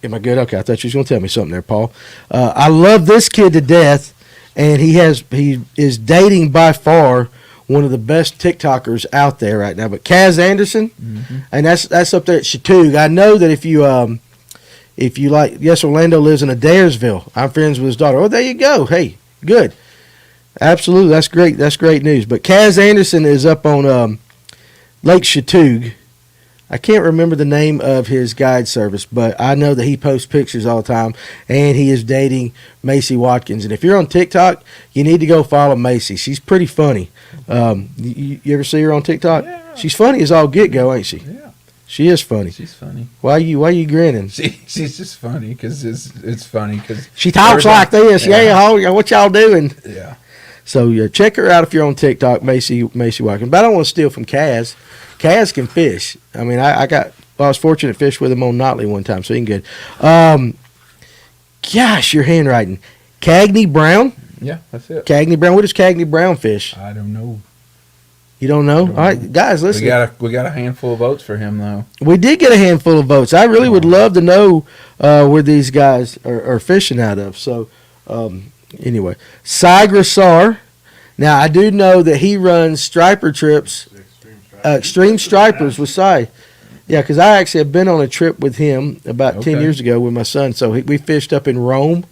Speaker 3: am I good? Okay, I thought you was gonna tell me something there, Paul. I love this kid to death, and he is dating by far one of the best TikTokers out there right now. But Kaz Anderson, and that's up there at Chatoog. I know that if you like, yes, Orlando lives in Adairsville. I'm friends with his daughter. Oh, there you go. Hey, good. Absolutely, that's great. That's great news. But Kaz Anderson is up on Lake Chatoog. I can't remember the name of his guide service, but I know that he posts pictures all the time, and he is dating Macy Watkins. And if you're on TikTok, you need to go follow Macy. She's pretty funny. You ever see her on TikTok?
Speaker 4: Yeah.
Speaker 3: She's funny as all get go, ain't she?
Speaker 4: Yeah.
Speaker 3: She is funny.
Speaker 4: She's funny.
Speaker 3: Why you grinning?
Speaker 4: She's just funny because it's funny because
Speaker 3: she talks like this. Yeah, what y'all doing?
Speaker 4: Yeah.
Speaker 3: So check her out if you're on TikTok, Macy Watkins. But I don't want to steal from Kaz. Kaz can I mean, I was fortunate to fish with him on Notley one time, so he can good. Gosh, your handwriting. Cagney Brown?
Speaker 4: Yeah, that's it.
Speaker 3: Cagney Brown. What does Cagney Brown fish?
Speaker 4: I don't know.
Speaker 3: You don't know? All right, guys, listen.
Speaker 4: We got a handful of votes for him, though.
Speaker 3: We did get a handful of votes. I really would love to know where these guys are fishing out of. So, anyway. Cy Grassar. Now, I do know that he runs striper trips. Extreme Stripers with Cy. Yeah, because I actually have been on a trip with him about 10 years ago with my son. So we fished up in Rome,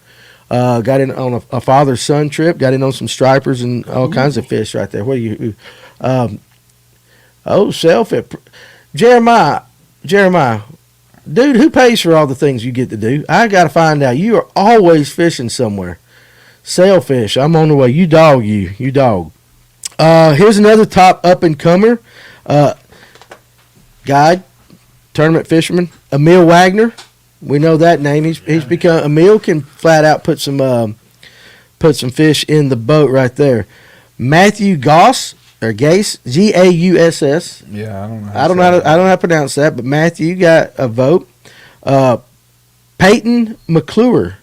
Speaker 3: got in on a father-son trip, got in on some stripers and all kinds of fish right there. What do you sailfish. Jeremiah, dude, who pays for all the things you get to do? I got to find out. You are always fishing somewhere. Sailfish, I'm on the way. You dog. Here's another top up-and-comer. Guide, tournament fisherman, Emil Wagner. We know that name. He's become. Emil can flat out put some fish in the boat right there. Matthew Goss or Gase, Gauss.
Speaker 4: Yeah,
Speaker 3: I don't know how to pronounce that, but Matthew got a vote. Peyton McClure.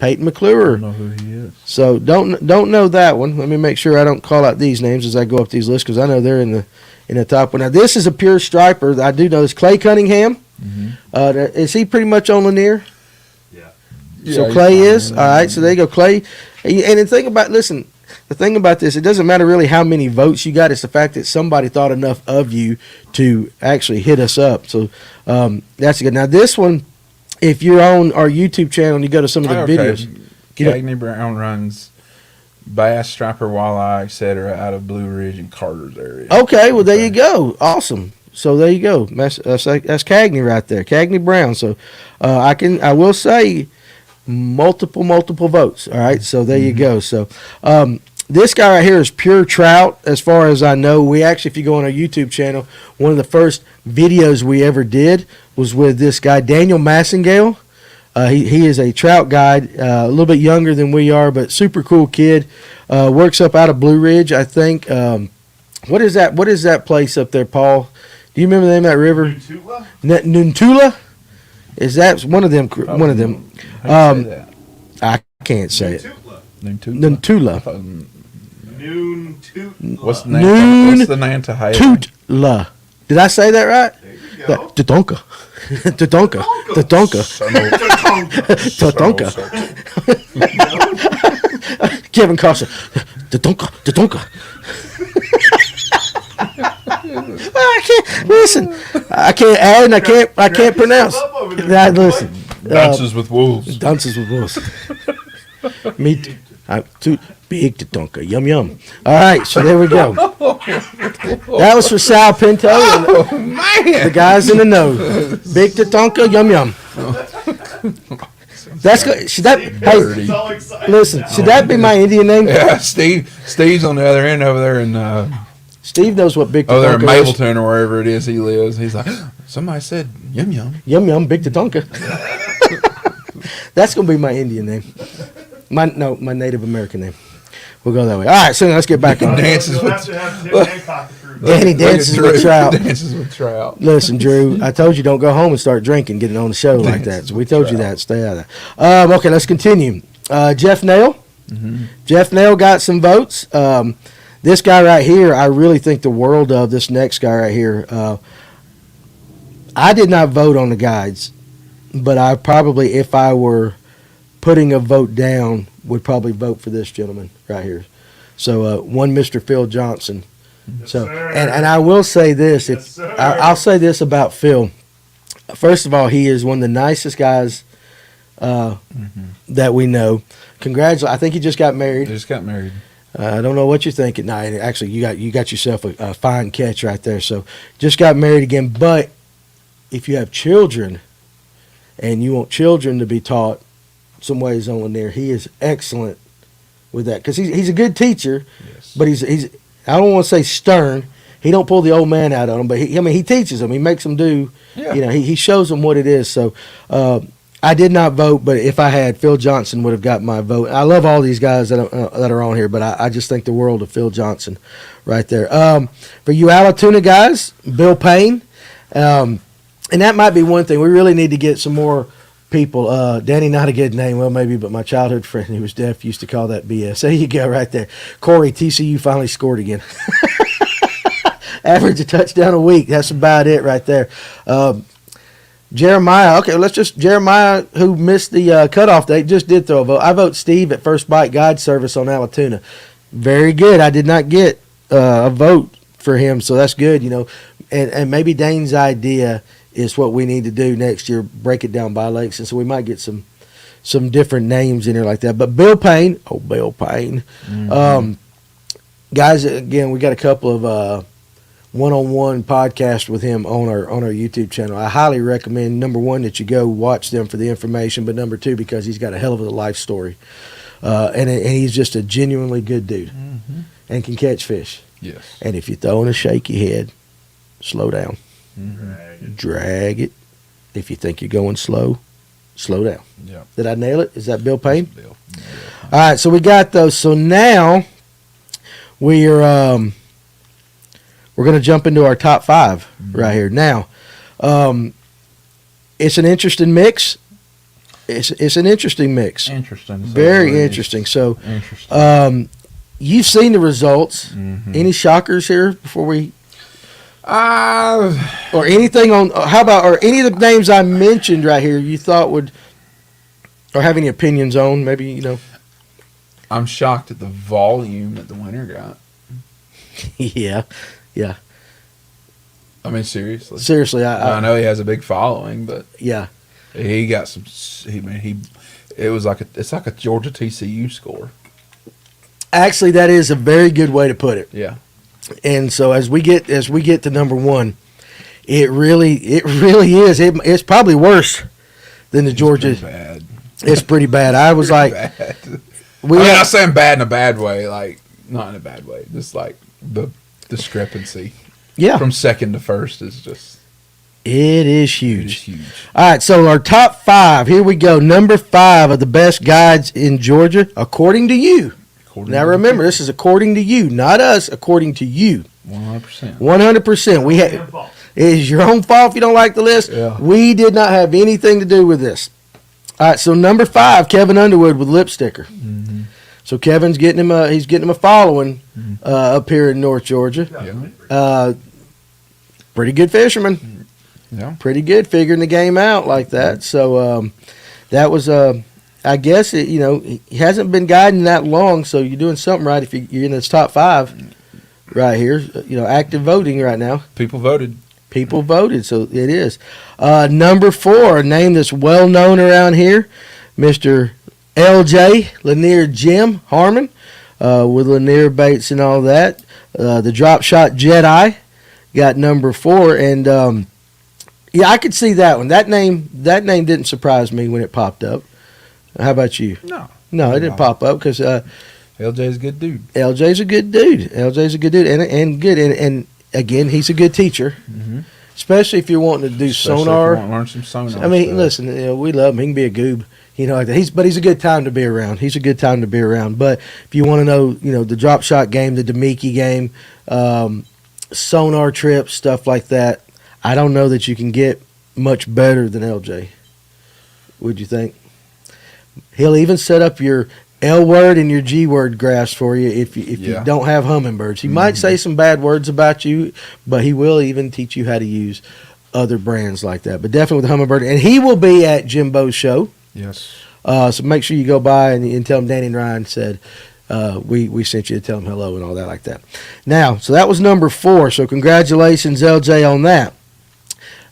Speaker 4: I don't know who he is.
Speaker 3: So don't know that one. Let me make sure I don't call out these names as I go up these lists because I know they're in the top one. Now this is a pure striper. I do know this. Clay Cunningham. Mm-hmm. Is he pretty much on Lanier?
Speaker 1: Yeah.
Speaker 3: So Clay is all right. So there you go, Clay. And the thing about this, it doesn't matter really how many votes you got. It's the fact that somebody thought enough of you to actually hit us up. So that's good. Now this one. If you're on our YouTube channel and you go to some of the videos.
Speaker 4: Cagney Brown runs bass, striper, walleye, etc. out of Blue Ridge and Carter's area.
Speaker 3: Okay, well there you go. Awesome. So there you go. That's Cagney right there, Cagney Brown. So I will say multiple votes. All right, so there you go. So this guy right here is pure trout, as far as I know. We actually, if you go on our YouTube channel, one of the first videos we ever did was with this guy Daniel Massingale. He is a trout guide, a little bit younger than we are, but super cool kid. Works up out of Blue Ridge, I think. What is that? What is that place up there, Paul? Do you remember the name of that river? Nuntula? Is that one of them? One of them.
Speaker 4: How do you say that?
Speaker 3: I can't say it.
Speaker 4: Nuntula.
Speaker 3: Nuntula.
Speaker 4: What's the name? What's the Nantahala?
Speaker 3: Tutla. Did I say that right?
Speaker 2: There you go.
Speaker 3: Tatonka. Tatonka. Tatonka. Tatonka. Kevin Costner. Tatonka. Tatonka. I can't listen. I can't add and I can't pronounce. Nah, listen.
Speaker 4: Dances with wolves.
Speaker 3: Dances with wolves. Meat. Too big Tatonka. Yum yum. All right, so there we go. That was for Sal Pinto and the guys in the know. Big Tatonka. Yum yum. That's good. Should that? Hey, listen. Should that be my Indian name?
Speaker 4: Yeah, Steve's on the other end over there, and
Speaker 3: Steve knows what Big Tatonka
Speaker 4: they're in
Speaker 3: is.
Speaker 4: Mapleton or wherever it is he lives. He's like, somebody said yum yum.
Speaker 3: Yum yum, Big Tatonka. That's gonna be my Indian name. My Native American name. We'll go that way. All right, so let's get back on.
Speaker 4: Dances with
Speaker 3: Danny dances with trout.
Speaker 4: Dances with trout.
Speaker 3: Listen, Drew, I told you don't go home and start drinking, getting on the show like that. So we told you that. Stay out of that. Okay, let's continue. Jeff Nail. Mm-hmm. Jeff Nail got some votes. This guy right here, I really think the world of. This next guy right here. I did not vote on the guides, but I probably, if I were putting a vote down, would probably vote for this gentleman right here. So one Mr. Phil Johnson.
Speaker 1: Yes,
Speaker 3: So
Speaker 1: sir.
Speaker 3: and I will say this,
Speaker 1: Yes, sir.
Speaker 3: I'll say this about Phil. First of all, he is one of the nicest guys that we know. Congratulations! I think he just got married.
Speaker 4: They just got married.
Speaker 3: I don't know what you're thinking. No, actually, you got yourself a fine catch right there. So just got married again. But if you have children, and you want children to be taught some ways on there, he is excellent with that, because he's a good teacher.
Speaker 4: Yes.
Speaker 3: But he's I don't want to say stern. He don't pull the old man out on them, but he teaches them. He makes them do.
Speaker 4: Yeah.
Speaker 3: You know, he shows them what it is. So I did not vote, but if I had, Phil Johnson would have got my vote. I love all these guys that are on here, but I just think the world of Phil Johnson right there. For you Alatoona guys, Bill Payne, and that might be one thing. We really need to get some more people. Danny, not a good name. Well, maybe, but my childhood friend who was deaf used to call that BS. There you go right there. Corey, TCU finally scored again. Average a touchdown a week. That's about it right there. Jeremiah. Okay, Jeremiah, who missed the cutoff date, just did throw a vote. I vote Steve at First Bite Guide Service on Alatoona. Very good. I did not get a vote for him, so that's good. You know, and maybe Dane's idea is what we need to do next year, break it down by lakes, and so we might get some different names in there like that. But Bill Payne, Bill Payne. Mm-hmm. Guys, again, we got a couple of one-on-one podcasts with him on our YouTube channel. I highly recommend, number one, that you go watch them for the information, but number two, because he's got a hell of a life story. And he's just a genuinely good dude and can catch fish.
Speaker 4: Yes.
Speaker 3: And if you're throwing a shaky head, slow down. Drag it. If you think you're going slow down.
Speaker 4: Yeah.
Speaker 3: Did I nail it? Is that Bill Payne?
Speaker 4: Bill.
Speaker 3: All right, so we got those. So now we're going to jump into our top five right here. Now, it's an interesting mix. It's an interesting mix.
Speaker 4: Interesting.
Speaker 3: Very interesting. So,
Speaker 4: interesting.
Speaker 3: You've seen the results. Any shockers here before we? Or anything on? How about, or any of the names I mentioned right here you thought would, or have any opinions on? Maybe, you know.
Speaker 4: I'm shocked at the volume that the winner got.
Speaker 3: Yeah.
Speaker 4: I mean, seriously.
Speaker 3: Seriously,
Speaker 4: I know he has a big following, but
Speaker 3: yeah,
Speaker 4: he got some. It was like it's like a Georgia TCU score.
Speaker 3: Actually, that is a very good way to put it.
Speaker 4: Yeah.
Speaker 3: And so as we get to number one, it really is. It's probably worse than the Georgia.
Speaker 4: Pretty bad.
Speaker 3: It's pretty bad. I was like,
Speaker 4: Bad. I'm not saying bad in a bad way, like not in a bad way. Just like the discrepancy.
Speaker 3: Yeah.
Speaker 4: From second to first is just.
Speaker 3: It is huge.
Speaker 4: It is huge.
Speaker 3: All right, so our top 5. Here we go. Number 5 of the best guides in Georgia, according to you. Now remember, this is according to you, not us. According to you.
Speaker 4: 100%.
Speaker 3: 100%. We have. It is your own fault if you don't like the list.
Speaker 4: Yeah.
Speaker 3: We did not have anything to do with this. All right, so number 5, Kevin Underwood with Lip Sticker.
Speaker 4: Mm-hmm.
Speaker 3: So Kevin's getting him he's getting him a following up here in North Georgia.
Speaker 4: Yeah.
Speaker 3: Pretty good fisherman.
Speaker 4: Yeah.
Speaker 3: Pretty good figuring the game out like that. So that was I guess he hasn't been guiding that long, so you're doing something right if you're in this top 5 right here. Active voting right now.
Speaker 4: People voted.
Speaker 3: People voted, so it is. Number 4, a name that's well known around here, Mr. LJ, Lanier Jim Harmon, with Lanier Baits and all that. The Drop Shot Jedi got number 4, and I could see that one. That name didn't surprise me when it popped up. How about you? No, it didn't pop up because
Speaker 4: LJ's a good dude.
Speaker 3: LJ's a good dude. And good, and again, he's a good teacher.
Speaker 4: Mm-hmm.
Speaker 3: Especially if you're wanting to do sonar.
Speaker 4: If you want to learn some sonar.
Speaker 3: I mean,
Speaker 4: stuff.
Speaker 3: listen, we love him. He can be a goob, like that. But he's a good time to be around. He's a good time to be around. But if you want to know, the drop shot game, the Demiki game, sonar trips, stuff like that, I don't know that you can get much better than LJ. Would you think? He'll even set up your L word and your G word graphs for you if you don't have hummingbirds. He might say some bad words about you, but he will even teach you how to use other brands like that. But definitely with hummingbird, and he will be at Jimbo's show.
Speaker 4: Yes.
Speaker 3: So make sure you go by and tell him Danny and Ryan said we sent you to tell him hello and all that like that. Now, so that was number 4. So congratulations, LJ, on that.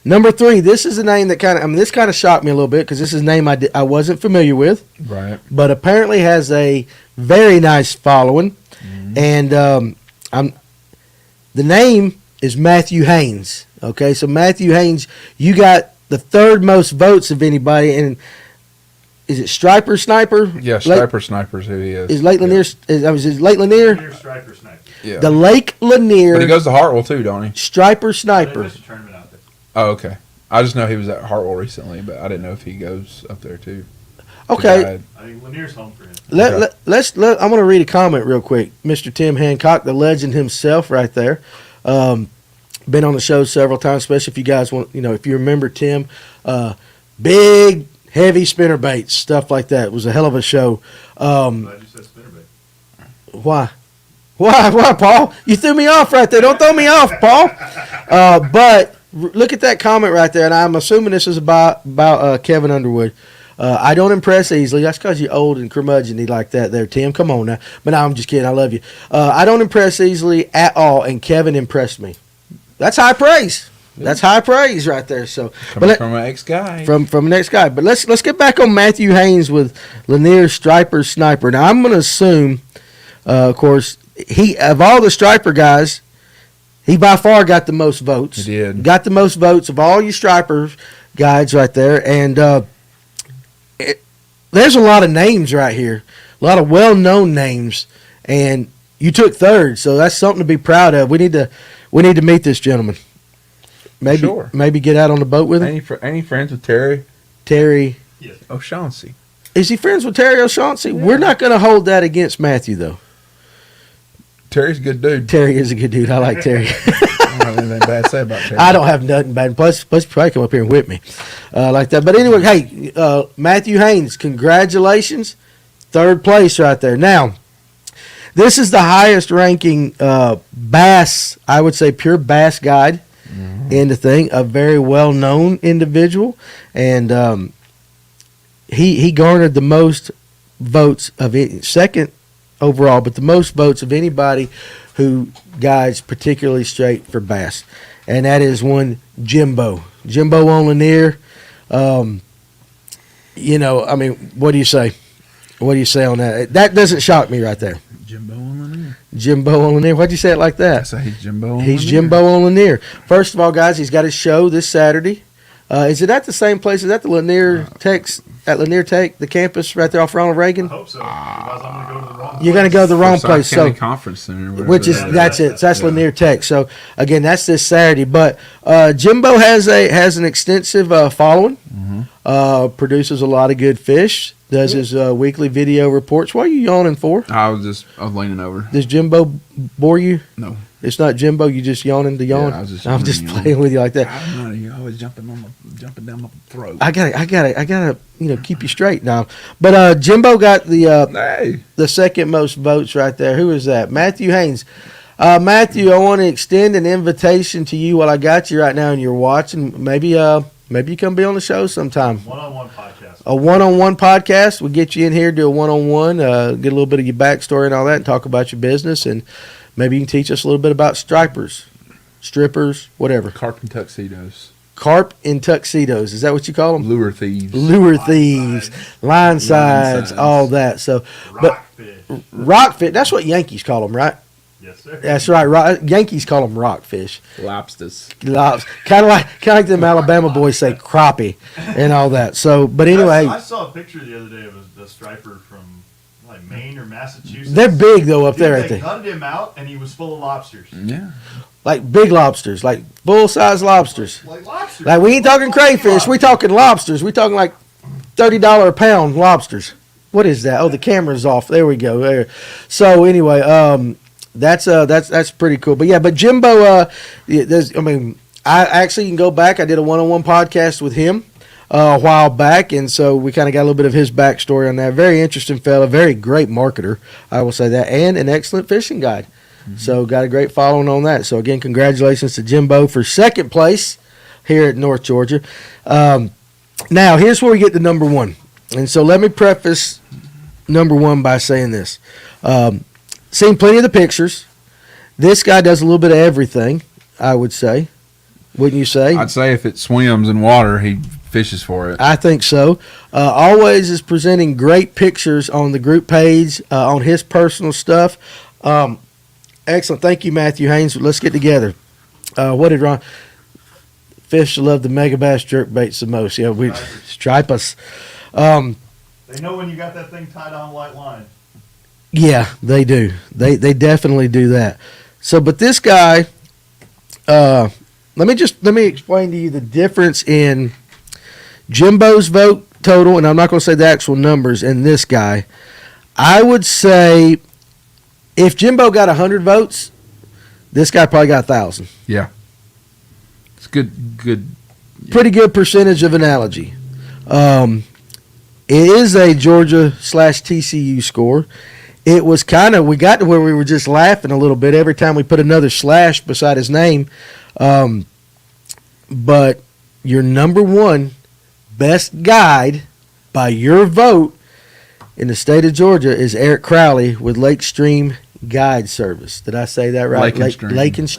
Speaker 3: Number 3, this is a name that this kind of shocked me a little bit because this is a name I wasn't familiar with.
Speaker 4: Right.
Speaker 3: But apparently has a very nice following. Mm-hmm. And the name is Matthew Haynes. Okay, so Matthew Haynes, you got the 3rd most votes of anybody. And is it Striper Sniper?
Speaker 4: Yeah, Striper Sniper's who he is.
Speaker 3: Is Lake Lanier? Is Lake Lanier?
Speaker 1: Striper Sniper.
Speaker 4: Yeah.
Speaker 3: The Lake Lanier.
Speaker 4: But he goes to Hartwell too, don't he?
Speaker 3: Striper Sniper.
Speaker 4: Oh, okay. I just know he was at Hartwell recently, but I didn't know if he goes up there too.
Speaker 3: Okay.
Speaker 1: I think Lanier's home for him.
Speaker 3: I'm going to read a comment real quick. Mr. Tim Hancock, the legend himself, right there. Been on the show several times, especially if you guys want, if you remember Tim, big, heavy spinner baits, stuff like that. It was a hell of a show.
Speaker 1: Glad you said spinnerbait.
Speaker 3: Why? Why, Paul? You threw me off right there. Don't throw me off, Paul. But look at that comment right there, and I'm assuming this is about Kevin Underwood. I don't impress easily. That's because you're old and curmudgeon-y like that there, Tim. Come on now. But no, I'm just kidding. I love you. I don't impress easily at all, and Kevin impressed me. That's high praise. That's high praise right there. So,
Speaker 4: from an ex-guy.
Speaker 3: From an ex-guy. But let's get back on Matthew Haynes with Lanier Striper Sniper. Now, I'm going to assume, of course, he of all the Striper guys, he by far got the most votes.
Speaker 4: He did.
Speaker 3: Got the most votes of all you Striper guides right there. And there's a lot of names right here, a lot of well-known names, and you took 3rd, so that's something to be proud of. We need to meet this gentleman. Maybe get out on the boat with him.
Speaker 4: Any friends with Terry?
Speaker 3: Terry.
Speaker 1: Yes.
Speaker 4: O'Shaughnessy.
Speaker 3: Is he friends with Terry O'Shaughnessy? Yeah. We're not going to hold that against Matthew, though.
Speaker 4: Terry's a good dude.
Speaker 3: Terry is a good dude. I like Terry.
Speaker 4: I don't have anything bad to say about Terry.
Speaker 3: I don't have nothing bad. Plus you probably come up here and whip me like that. But anyway, hey, Matthew Haynes, congratulations. 3rd place right there. Now, this is the highest ranking bass, I would say pure bass guide in the thing. A very well-known individual. And he garnered the most votes of it, 2nd overall, but the most votes of anybody who guides particularly straight for bass. And that is one Jimbo. Jimbo on Lanier. What do you say? What do you say on that? That doesn't shock me right there.
Speaker 4: Jimbo on Lanier.
Speaker 3: Jimbo on Lanier. Why'd you say it like that?
Speaker 4: I say he's Jimbo on
Speaker 3: He's
Speaker 4: Lanier.
Speaker 3: Jimbo on Lanier. First of all, guys, he's got his show this Saturday. Is it at the same place? Is that the Lanier Tech, at Lanier Tech, the campus right there off Ronald Reagan?
Speaker 1: I hope so. Otherwise I'm going to go to the wrong
Speaker 3: You're going to go to the wrong place.
Speaker 4: County
Speaker 3: So,
Speaker 4: Conference Center.
Speaker 3: which is that's it. So that's Lanier Tech. So again, that's this Saturday. But Jimbo has an extensive following. Produces a lot of good fish. Does his weekly video reports. What are you yawning for?
Speaker 4: I was leaning over.
Speaker 3: Does Jimbo bore you?
Speaker 4: No.
Speaker 3: It's not Jimbo. You just yawning to yawn.
Speaker 4: I was just
Speaker 3: I'm just
Speaker 4: yawning.
Speaker 3: playing with you like that.
Speaker 4: I'm not. You're always jumping down my throat.
Speaker 3: I gotta keep you straight now. But Jimbo got
Speaker 4: Hey.
Speaker 3: the second most votes right there. Who is that? Matthew Haynes. Matthew, I want to extend an invitation to you while I got you right now and you're watching. Maybe you come be on the show sometime.
Speaker 1: One-on-one podcast.
Speaker 3: A one-on-one podcast. We'll get you in here, do a one-on-one, get a little bit of your backstory and all that, and talk about your business, and maybe you can teach us a little bit about stripers, strippers, whatever.
Speaker 4: Carp and tuxedos.
Speaker 3: Carp in tuxedos. Is that what you call them?
Speaker 4: Lure thieves.
Speaker 3: Lure thieves, line sides, all that. So,
Speaker 1: Rockfish.
Speaker 3: rockfish. That's what Yankees call them, right?
Speaker 1: Yes, sir.
Speaker 3: That's right. Yankees call them rockfish.
Speaker 4: Lobsters.
Speaker 3: Kind of like them Alabama boys say crappie and all that. So, but anyway,
Speaker 1: I saw a picture the other day of a striper from like Maine or Massachusetts.
Speaker 3: they're big though up
Speaker 1: Dude,
Speaker 3: there, aren't
Speaker 1: they
Speaker 3: they?
Speaker 1: gutted him out, and he was full of lobsters.
Speaker 4: Yeah.
Speaker 3: Like big lobsters, like full size lobsters.
Speaker 1: Like lobsters.
Speaker 3: Like we ain't talking crayfish, we talking lobsters. We talking like $30 a pound lobsters. What is that? Oh, the camera's off. There we go. There. So anyway, that's pretty cool. But yeah, but Jimbo, I actually can go back. I did a one-on-one podcast with him a while back, and so we kind of got a little bit of his backstory on that. Very interesting fella, very great marketer, I will say that, and an excellent fishing guide. So got a great following on that. So again, congratulations to Jimbo for second place here at North Georgia. Now here's where we get to number one, and so let me preface number one by saying this. Seen plenty of the pictures. This guy does a little bit of everything, I would say. Wouldn't you say?
Speaker 4: I'd say if it swims in water, he fishes for it.
Speaker 3: I think so. Always is presenting great pictures on the group page, on his personal stuff. Excellent. Thank you, Matthew Haynes. Let's get together. What did Ron? Fish love the mega bass jerk baits the most. Yeah, we stripe us.
Speaker 1: They know when you got that thing tied on a white line.
Speaker 3: Yeah, they do. They definitely do that. So, but this guy, let me explain to you the difference in Jimbo's vote total, and I'm not going to say the actual numbers, and this guy. I would say if Jimbo got 100 votes, this guy probably got 1,000.
Speaker 4: Yeah. It's good.
Speaker 3: Pretty good percentage of analogy. It is a Georgia/TCU score. It was we got to where we were just laughing a little bit every time we put another slash beside his name. But your number one best guide by your vote in the state of Georgia is Eric Crowley with Lake Stream Guide Service. Did I say that right? Lake and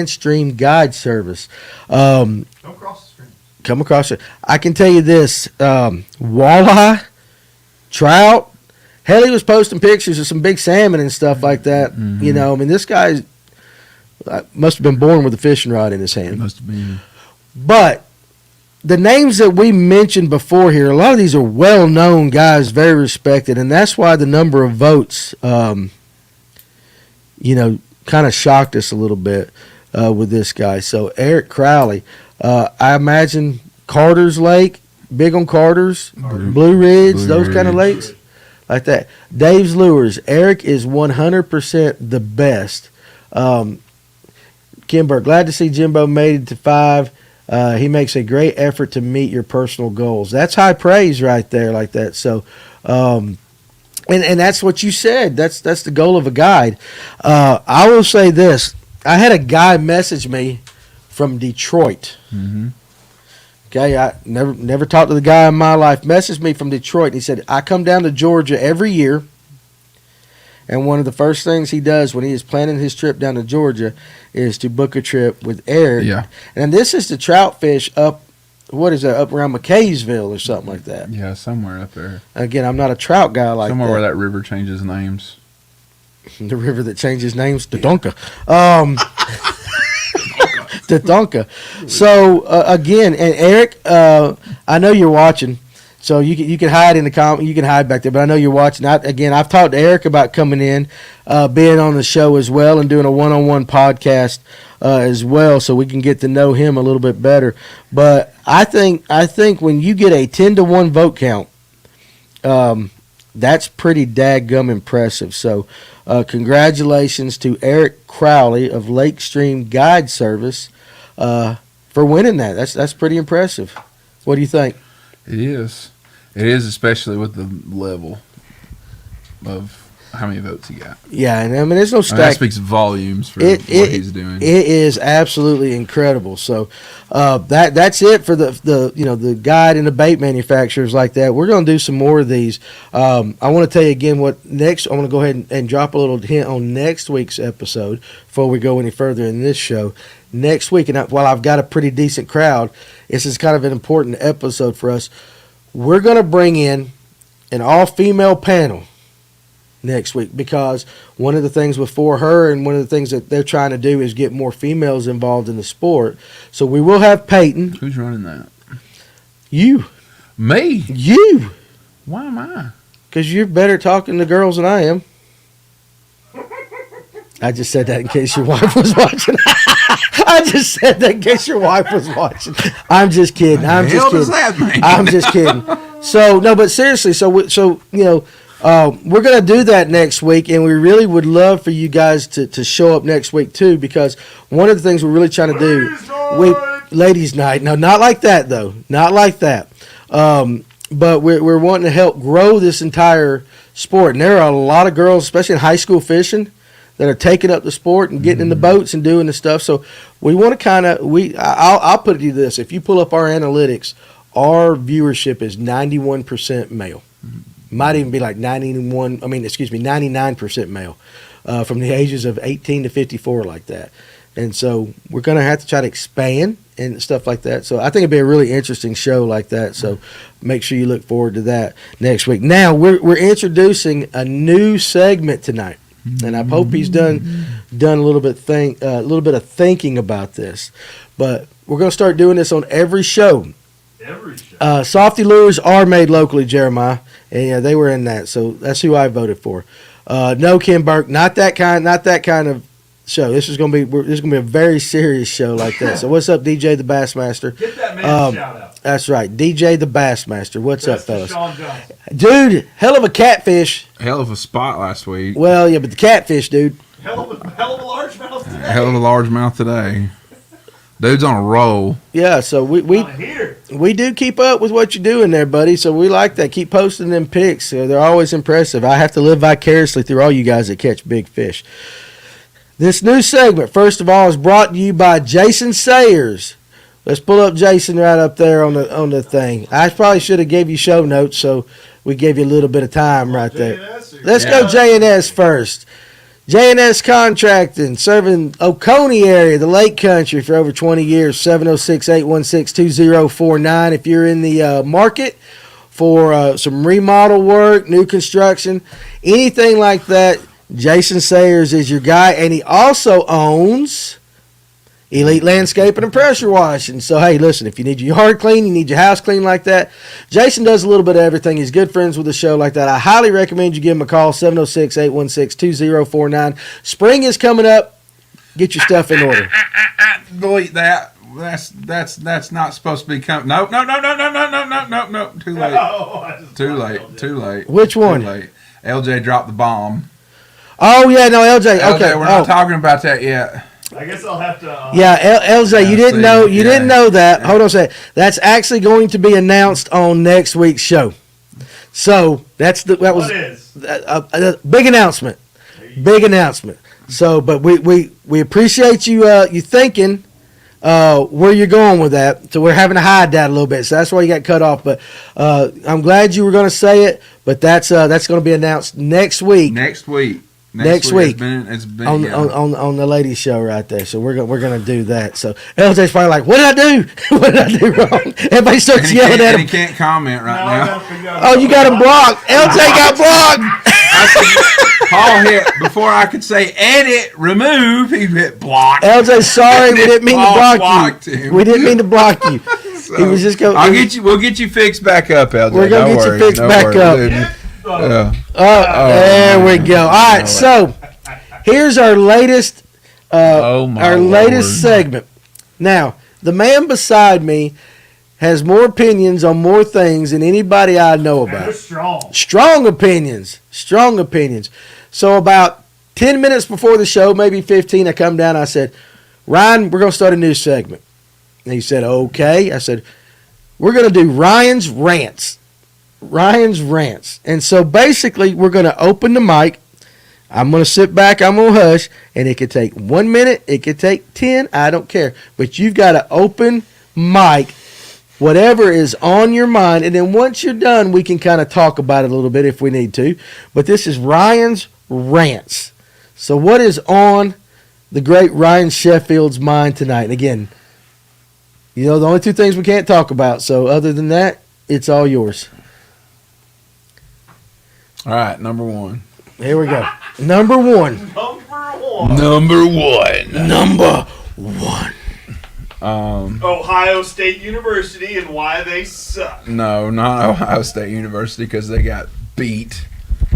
Speaker 3: Stream Guide Service.
Speaker 1: Don't cross the stream.
Speaker 3: Come across it. I can tell you this: walleye, trout. Hell, he was posting pictures of some big salmon and stuff like that.
Speaker 4: Mm-hmm.
Speaker 3: You know, I mean, this guy must have been born with a fishing rod in his hand.
Speaker 4: Must have been.
Speaker 3: But the names that we mentioned before here, a lot of these are well-known guys, very respected, and that's why the number of votes, kind of shocked us a little bit with this guy. So Eric Crowley, I imagine Carter's Lake, big on Carter's, Blue Ridge, those kind of lakes, like that. Dave's Lures, Eric is 100% the best. Kimber, glad to see Jimbo made it to 5. He makes a great effort to meet your personal goals. That's high praise right there, like that. So, and that's what you said. That's the goal of a guide. I will say this: I had a guy message me from Detroit.
Speaker 4: Mm-hmm.
Speaker 3: Okay, I never talked to the guy in my life. Messaged me from Detroit, and he said, "I come down to Georgia every year, and one of the first things he does when he is planning his trip down to Georgia is to book a trip with Eric."
Speaker 4: Yeah.
Speaker 3: And this is to trout fish up what is that, up around McKaysville or something like that.
Speaker 4: Yeah, somewhere up there.
Speaker 3: Again, I'm not a trout guy like
Speaker 4: somewhere
Speaker 3: that.
Speaker 4: where that river changes names.
Speaker 3: The river that changes names, Tatonka. Tatonka. So again, and Eric, I know you're watching, so you can hide in the comment. You can hide back there, but I know you're watching. I've talked to Eric about coming in, being on the show as well, and doing a one-on-one podcast as well, so we can get to know him a little bit better. But I think when you get a 10-to-1 vote count, that's pretty daggum impressive. So congratulations to Eric Crowley of Lake Stream Guide Service for winning that. That's pretty impressive. What do you think?
Speaker 4: It is. It is, especially with the level of how many votes he got.
Speaker 3: Yeah, and I mean, there's no stack.
Speaker 4: That speaks volumes for what he's doing. It
Speaker 3: is absolutely incredible. So that's it for the guide and the bait manufacturers like that. We're going to do some more of these. I want to tell you again what next. I want to go ahead and drop a little hint on next week's episode before we go any further in this show. Next week, and while I've got a pretty decent crowd, this is kind of an important episode for us. We're going to bring in an all-female panel next week, because one of the things before her and one of the things that they're trying to do is get more females involved in the sport. So we will have Peyton.
Speaker 4: Who's running that?
Speaker 3: You.
Speaker 4: Me?
Speaker 3: You.
Speaker 4: Why am I?
Speaker 3: Because you're better talking to girls than I am. I just said that in case your wife was watching. I just said that in case your wife was watching. I'm just kidding. I'm just kidding.
Speaker 4: That mean?
Speaker 3: I'm just kidding. So no, but seriously, we're going to do that next week, and we really would love for you guys to show up next week too, because one of the things we're really trying to do, ladies' night. No, not like that though. Not like that. But we're wanting to help grow this entire sport, and there are a lot of girls, especially in high school fishing, that are taking up the sport and getting in the boats and doing the stuff. So we want to I'll put it to you this: if you pull up our analytics, our viewership is 91% male. Might even be like 99% male, from the ages of 18 to 54, like that. And so we're going to have to try to expand and stuff like that. So I think it'd be a really interesting show like that. So make sure you look forward to that next week. Now we're introducing a new segment tonight, and I hope he's done a little bit of thinking about this. But we're going to start doing this on every show. Softy lures are made locally, Jeremiah, and they were in that, so that's who I voted for. No, Ken Burke, not that kind of show. This is gonna be a very serious show like that. So what's up, DJ the Bassmaster?
Speaker 1: Get that man a shout out.
Speaker 3: That's right, DJ the Bassmaster. What's up, fellas? Dude, hell of a catfish.
Speaker 4: Hell of a spot last week.
Speaker 3: Well, yeah, but the catfish, dude.
Speaker 1: Hell of a largemouth today.
Speaker 4: Hell of a largemouth today. Dude's on a roll.
Speaker 3: Yeah, so we do keep up with what you're doing there, buddy. So we like that. Keep posting them pics. They're always impressive. I have to live vicariously through all you guys that catch big fish. This new segment, first of all, is brought to you by Jason Sayers. Let's pull up Jason right up there on the thing. I probably should have gave you show notes, so we gave you a little bit of time right there. Let's go J&S first. J&S Contracting, serving Oconee area, the Lake Country for over 20 years, 706-816-2049. If you're in the market for some remodel work, new construction, anything like that, Jason Sayers is your guy. And he also owns Elite Landscaping and Pressure Washing. So, hey, listen, if you need your yard clean, you need your house clean like that, Jason does a little bit of everything. He's good friends with the show like that. I highly recommend you give him a call, 706-816-2049. Spring is coming up. Get your stuff in order.
Speaker 4: Delete that. That's not supposed to be coming. No. Too late. Too late.
Speaker 3: Which one?
Speaker 4: Too late. LJ dropped the bomb.
Speaker 3: Oh, yeah, no, LJ. Okay.
Speaker 4: We're not talking about that yet.
Speaker 1: I guess I'll have to.
Speaker 3: LJ, you didn't know that. Hold on a second. That's actually going to be announced on next week's show. So that was a big announcement. Big announcement. So, but we appreciate you thinking where you're going with that. So we're having to hide that a little bit. So that's why you got cut off. But I'm glad you were going to say it. But that's going to be announced next week.
Speaker 4: Next week.
Speaker 3: next week
Speaker 2: It's been
Speaker 3: on the ladies' show right there. So we're gonna do that. So LJ's probably like, "What did I do? What did I do wrong?" Everybody starts yelling at him.
Speaker 2: He can't comment now.
Speaker 3: Oh, you got him blocked. LJ got blocked.
Speaker 2: Paul hit before I could say edit, remove. He hit block.
Speaker 3: LJ, sorry, we didn't mean to block you. We didn't mean to block you.
Speaker 2: So,
Speaker 3: he was just going.
Speaker 2: We'll get you fixed back up, LJ.
Speaker 3: We're gonna get you fixed back up. There we go. All right, so here's our latest, latest segment. Now, the man beside me has more opinions on more things than anybody I know about. Strong opinions. So about 10 minutes before the show, maybe 15, I come down, I said, Ryan, we're going to start a new segment. And he said, okay. I said, we're going to do Ryan's Rants. And so basically, we're going to open the mic. I'm going to sit back, I'm going to hush, and it could take 1 minute, it could take 10, I don't care. But you've got to open mic, whatever is on your mind, and then once you're done, we can kind of talk about it a little bit if we need to. But this is Ryan's Rants. So what is on the great Ryan Sheffield's mind tonight? And again, the only two things we can't talk about. So other than that, it's all yours.
Speaker 2: All right, number one.
Speaker 3: Here we go. Number one.
Speaker 1: Ohio State University and why they suck.
Speaker 2: No, not Ohio State University because they got beat.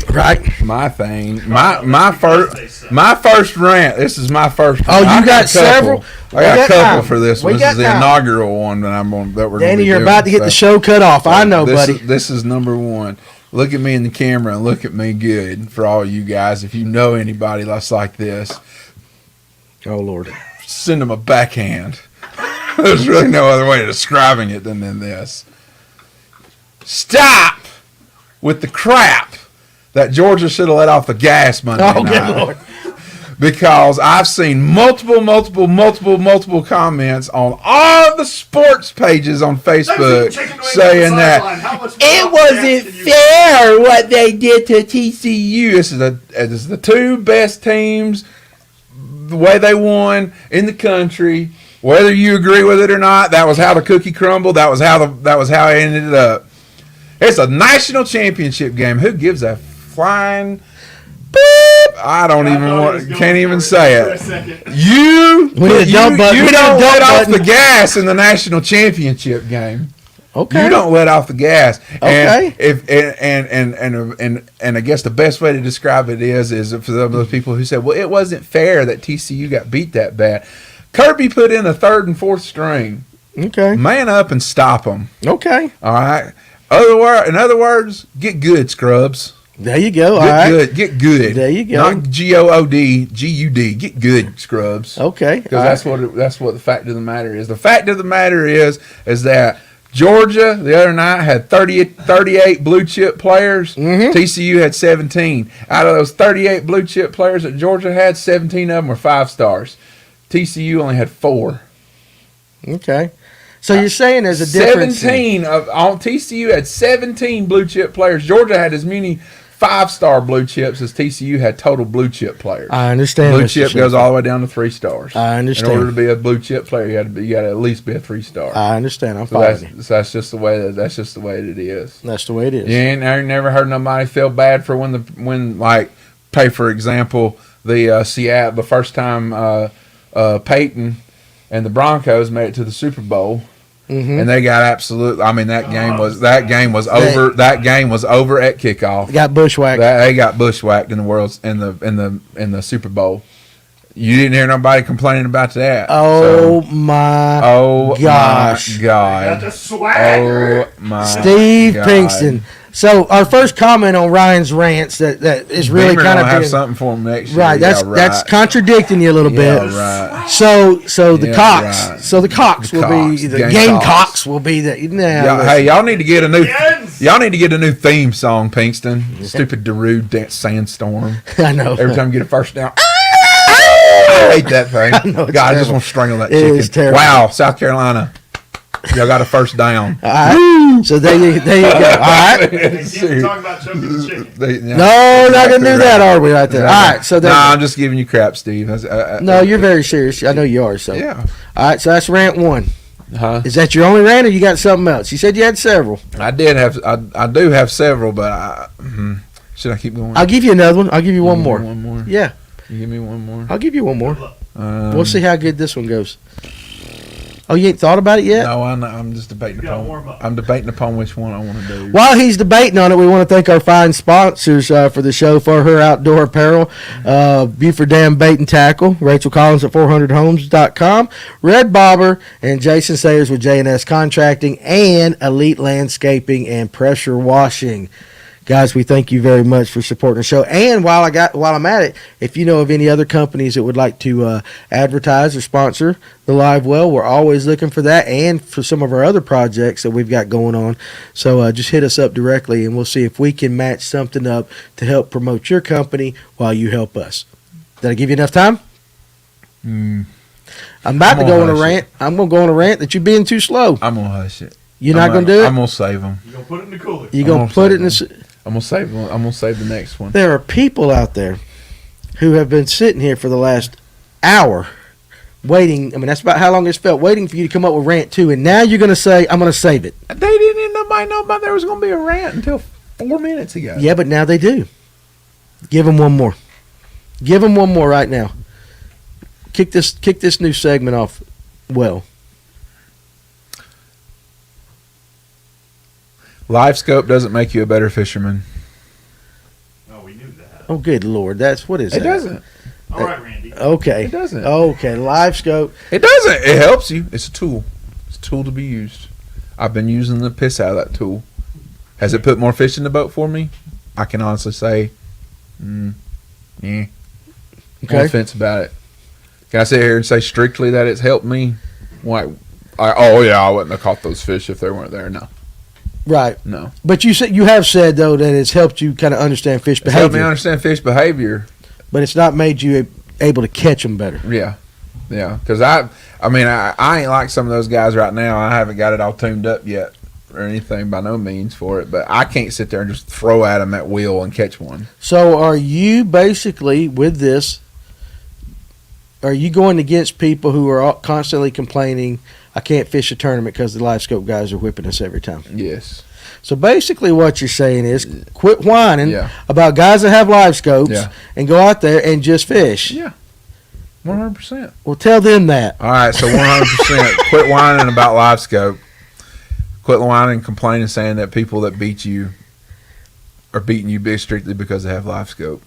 Speaker 3: Right.
Speaker 2: My thing. My first rant. This is my first.
Speaker 3: Oh, you got several.
Speaker 2: I got a couple for this one. This is the inaugural one that we're going to
Speaker 3: Danny, you're about to get the show cut off. I know, buddy.
Speaker 2: This is number one. Look at me in the camera and look at me good for all you guys. If you know anybody that's like this,
Speaker 3: oh Lord,
Speaker 2: send them a backhand. There's really no other way of describing it than this. Stop with the crap that Georgia should have let off the gas Monday night.
Speaker 3: Good Lord.
Speaker 2: Because I've seen multiple comments on all the sports pages on Facebook saying that it wasn't fair what they did to TCU. This is the two best teams, the way they won in the country. Whether you agree with it or not, that was how the cookie crumbled. That was how it ended up. It's a national championship game. Who gives a flying beep? I can't even say it. You don't let off the gas in the national championship game.
Speaker 3: Okay.
Speaker 2: You don't let off the gas.
Speaker 3: Okay.
Speaker 2: And I guess the best way to describe it is for those people who said, well, it wasn't fair that TCU got beat that bad. Kirby put in a third and fourth string.
Speaker 3: Okay.
Speaker 2: Man up and stop them.
Speaker 3: Okay.
Speaker 2: All right. In other words, get good, scrubs.
Speaker 3: There you go.
Speaker 2: Get good.
Speaker 3: There you go.
Speaker 2: Not GOOD, GUD. Get good, scrubs.
Speaker 3: Okay.
Speaker 2: Because that's what the fact of the matter is. The fact of the matter is that Georgia the other night had 38 blue chip players.
Speaker 3: Mm-hmm.
Speaker 2: TCU had 17. Out of those 38 blue chip players that Georgia had, 17 of them were 5 stars. TCU only had 4.
Speaker 3: Okay. So you're saying there's a difference.
Speaker 2: TCU had 17 blue chip players. Georgia had as many 5-star blue chips as TCU had total blue chip players.
Speaker 3: I understand.
Speaker 2: Blue chip goes all the way down to 3 stars.
Speaker 3: I understand.
Speaker 2: In order to be a blue chip player, you got to at least be a 3-star.
Speaker 3: I understand. I'm
Speaker 2: so
Speaker 3: following you.
Speaker 2: So that's just the way it is.
Speaker 3: That's the way it is.
Speaker 2: I never heard nobody feel bad for when pay for example the first time Peyton and the Broncos made it to the Super Bowl. Mm-hmm. And they got absolutely. I mean, that game was over. That game was over at kickoff.
Speaker 3: They got bushwhacked.
Speaker 2: They got bushwhacked in the Super Bowl. You didn't hear nobody complaining about that.
Speaker 3: Oh my gosh!
Speaker 2: My God! Oh my
Speaker 3: Steve
Speaker 2: God.
Speaker 3: Pinkston. So our first comment on Ryan's rants that is really
Speaker 2: Beamer
Speaker 3: kind of
Speaker 2: have something for him next year.
Speaker 3: Right. That's contradicting you a little bit.
Speaker 2: Right.
Speaker 3: So the Cox.
Speaker 2: Right.
Speaker 3: So the Cox will be the Gamecocks will be the.
Speaker 2: Hey, y'all need to get a new. Y'all need to get a new theme song, Pinkston. Stupid Darude Sandstorm.
Speaker 3: I know.
Speaker 2: Every time you get a first down. I hate that thing.
Speaker 3: I know,
Speaker 2: God, I just want to strangle that
Speaker 3: chicken.
Speaker 2: Wow, South Carolina.
Speaker 4: Y'all got a first down.
Speaker 3: All right. So there you go. All right.
Speaker 1: Talk about choking the chicken.
Speaker 3: No, not gonna do that, are we? Right there. All right. So
Speaker 4: I'm just giving you crap, Steve.
Speaker 3: No, you're very serious. I know you are. So
Speaker 4: yeah.
Speaker 3: All right. So that's rant 1.
Speaker 4: Huh?
Speaker 3: Is that your only rant, or you got something else? You said you had several.
Speaker 4: I do have several, but should I keep going?
Speaker 3: I'll give you another one. I'll give you one more.
Speaker 4: One more.
Speaker 3: Yeah.
Speaker 4: You give me one more.
Speaker 3: I'll give you one more. We'll see how good this one goes. Oh, you ain't thought about it yet?
Speaker 4: No, I'm just debating upon which one I want to do.
Speaker 3: While he's debating on it, we want to thank our fine sponsors for the show, For Her Outdoor Apparel, Buford Dam Bait and Tackle, Rachel Collins at 400homes.com, Red Bobber, and Jason Sayers with J&S Contracting, and Elite Landscaping and Pressure Washing. Guys, we thank you very much for supporting the show. And while I'm at it, if you know of any other companies that would like to advertise or sponsor the Livewell, we're always looking for that, and for some of our other projects that we've got going on. So just hit us up directly, and we'll see if we can match something up to help promote your company while you help us. Did I give you enough time? I'm about to go on a rant. I'm going to go on a rant that you're being too slow.
Speaker 4: I'm going to hush it.
Speaker 3: You're not going to do it?
Speaker 4: I'm going to save them.
Speaker 1: You're going to put it in the cooler.
Speaker 3: You're going to put it in the...
Speaker 4: I'm gonna save one. I'm gonna save the next one.
Speaker 3: There are people out there who have been sitting here for the last hour waiting. I mean, that's about how long it's felt, waiting for you to come up with rant 2, and now you're gonna say, "I'm gonna save it."
Speaker 4: They didn't. Nobody know about there was gonna be a rant until 4 minutes ago.
Speaker 3: Yeah, but now they do. Give them one more. Give them one more right now. Kick this new segment off. Well.
Speaker 4: Live scope doesn't make you a better fisherman.
Speaker 1: Oh, we knew that.
Speaker 3: Oh, good Lord. What is that?
Speaker 4: It doesn't.
Speaker 1: All right, Randy.
Speaker 3: Okay.
Speaker 4: It doesn't.
Speaker 3: Okay, live scope.
Speaker 4: It doesn't. It helps you. It's a tool. It's a tool to be used. I've been using the piss out of that tool. Has it put more fish in the boat for me? I can honestly say, yeah.
Speaker 3: Okay.
Speaker 4: No offense about it. Can I sit here and say strictly that it's helped me? I wouldn't have caught those fish if they weren't there. No.
Speaker 3: Right.
Speaker 4: No.
Speaker 3: But you have said though that it's helped you kind of understand fish behavior.
Speaker 4: It's helped me understand fish behavior.
Speaker 3: But it's not made you able to catch them better.
Speaker 4: Yeah. Yeah. Because I ain't like some of those guys right now. I haven't got it all tuned up yet or anything by no means for it. But I can't sit there and just throw at them at will and catch one.
Speaker 3: So are you basically, with this, are you going against people who are constantly complaining, I can't fish a tournament because the live scope guys are whipping us every time?
Speaker 4: Yes.
Speaker 3: So basically what you're saying is quit whining
Speaker 4: Yeah.
Speaker 3: about guys that have live scopes
Speaker 4: Yeah.
Speaker 3: and go out there and just fish.
Speaker 4: Yeah. 100%.
Speaker 3: Well, tell them that.
Speaker 4: All right, so 100%. Quit whining about live scope. Quit whining and complaining, saying that people that beat you are beating you big strictly because they have live scope.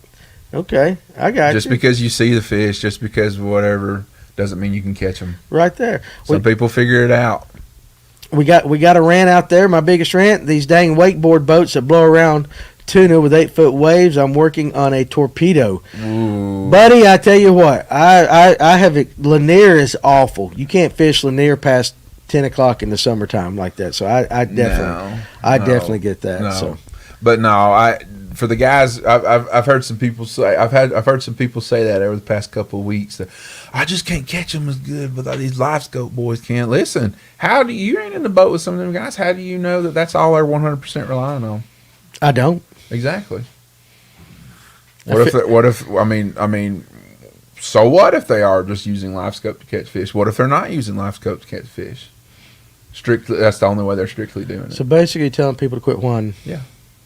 Speaker 3: Okay, I got
Speaker 4: Just
Speaker 3: you.
Speaker 4: because you see the fish, just because whatever, doesn't mean you can catch them.
Speaker 3: Right there.
Speaker 4: Some people figure it out.
Speaker 3: We got a rant out there. My biggest rant: these dang wakeboard boats that blow around tuna with 8-foot waves. I'm working on a torpedo,
Speaker 4: Ooh.
Speaker 3: buddy. I tell you what, I have Lanier is awful. You can't fish Lanier past 10 o'clock in the summertime like that. So I definitely get that.
Speaker 4: No.
Speaker 3: So,
Speaker 4: but no, for the guys, I've heard some people say I've heard some people say that over the past couple of weeks that I just can't catch them as good, but these live scope boys can. Listen, you ain't in the boat with some of them guys? How do you know that that's all they're 100% relying on?
Speaker 3: I don't.
Speaker 4: Exactly. What if I mean, so what if they are just using live scope to catch fish? What if they're not using live scope to catch fish? Strictly, that's the only way they're strictly doing it.
Speaker 3: So basically, telling people to quit whining.
Speaker 4: Yeah.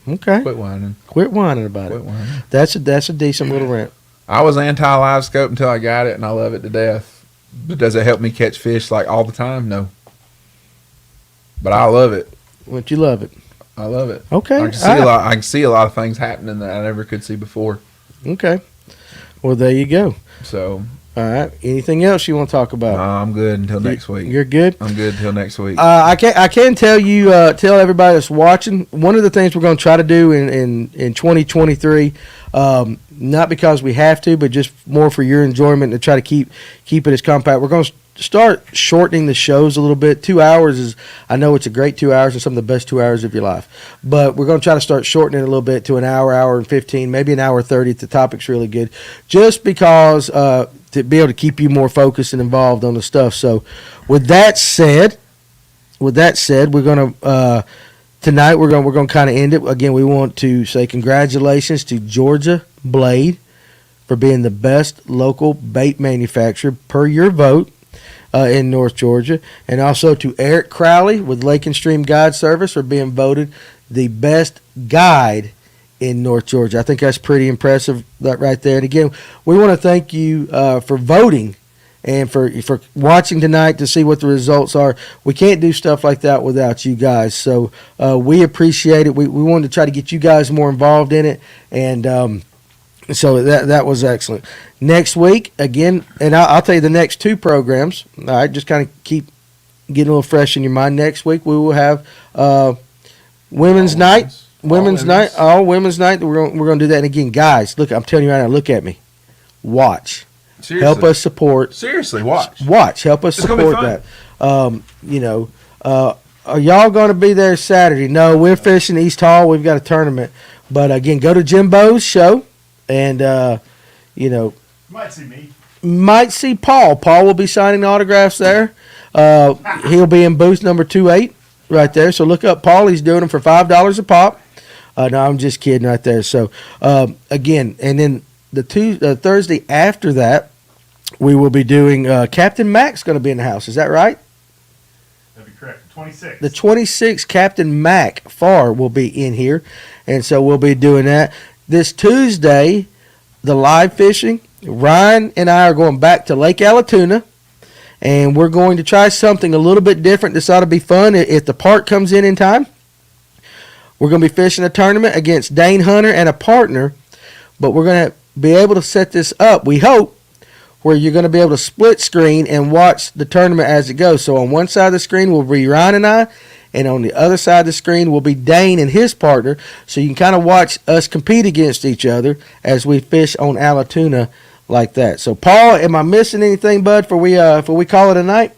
Speaker 3: Okay.
Speaker 4: Quit whining.
Speaker 3: Quit whining about
Speaker 4: Quit
Speaker 3: it.
Speaker 4: whining.
Speaker 3: That's a decent little rant.
Speaker 4: I was anti-live scope until I got it, and I love it to death. But does it help me catch fish like all the time? No. But I love it.
Speaker 3: But you love it.
Speaker 4: I love it.
Speaker 3: Okay.
Speaker 4: I can see a lot of things happening that I never could see before.
Speaker 3: Okay. Well, there you go.
Speaker 4: So.
Speaker 3: All right. Anything else you want to talk about?
Speaker 4: No, I'm good until next week.
Speaker 3: You're good?
Speaker 4: I'm good until next week.
Speaker 3: I can tell you, tell everybody that's watching, one of the things we're going to try to do in 2023, not because we have to, but just more for your enjoyment to try to keep it as compact. We're going to start shortening the shows a little bit. 2 hours is, I know it's a great 2 hours and some of the best 2 hours of your life, but we're going to try to start shortening it a little bit to an hour and 15, maybe an hour 30 if the topic's really good, just because to be able to keep you more focused and involved on the stuff. So with that said, with that said, we're going to tonight we're going to kind of end it. Again, we want to say congratulations to Georgia Blade for being the best local bait manufacturer per your vote in North Georgia, and also to Eric Crowley with Lake and Stream Guide Service for being voted the best guide in North Georgia. I think that's pretty impressive, that right there. And again, we want to thank you for voting and for watching tonight to see what the results are. We can't do stuff like that without you guys, so we appreciate it. We wanted to try to get you guys more involved in it, and so that was excellent. Next week, again, and I'll tell you the next two programs. All right, just kind of keep getting a little fresh in your mind. Next week, we will have Women's Night. Women's Night. We're going to do that. And again, guys, look, I'm telling you right now, look at me. Watch. Seriously. Help us support.
Speaker 4: Seriously, watch.
Speaker 3: Help us support that. Are y'all going to be there Saturday? No, we're fishing East Hall. We've got a tournament. But again, go to Jimbo's show. And,
Speaker 1: you might see me.
Speaker 3: Might see Paul. Paul will be signing autographs there. He'll be in booth number 28 right there. So look up Paul. He's doing them for $5 a pop. No, I'm just kidding right there. So, again, and then the Thursday after that, we will be doing Captain Mac's going to be in the house. Is that right?
Speaker 1: That'd be correct. 26.
Speaker 3: The 26 Captain Mac Farr will be in here. And so we'll be doing that. This Tuesday, the live fishing, Ryan and I are going back to Lake Allatoona, and we're going to try something a little bit different. This ought to be fun if the park comes in time. We're going to be fishing a tournament against Dane Hunter and a partner, but we're going to be able to set this up, we hope, where you're going to be able to split screen and watch the tournament as it goes. So on one side of the screen will be Ryan and I, and on the other side of the screen will be Dane and his partner, so you can kind of watch us compete against each other as we fish on Allatoona like that. So, Paul, am I missing anything, bud, for we call it a night?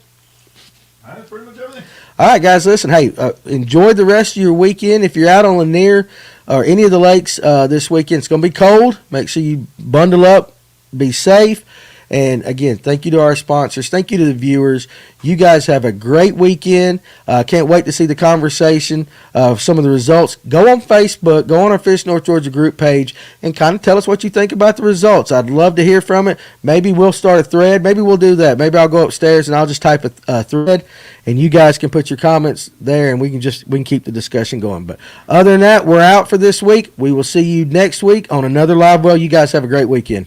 Speaker 1: That's pretty much everything.
Speaker 3: All right, guys, listen, hey, enjoy the rest of your weekend. If you're out on Lanier or any of the lakes this weekend, it's going to be cold. Make sure you bundle up, be safe. And, again, thank you to our sponsors. Thank you to the viewers. You guys have a great weekend. Can't wait to see the conversation of some of the results. Go on Facebook. Go on our Fish North Georgia group page and kind of tell us what you think about the results. I'd love to hear from it. Maybe we'll start a thread. Maybe we'll do that. Maybe I'll go upstairs and I'll just type a thread, and you guys can put your comments there, and we can keep the discussion going. But other than that, we're out for this week. We will see you next week on another Livewell. You guys have a great weekend.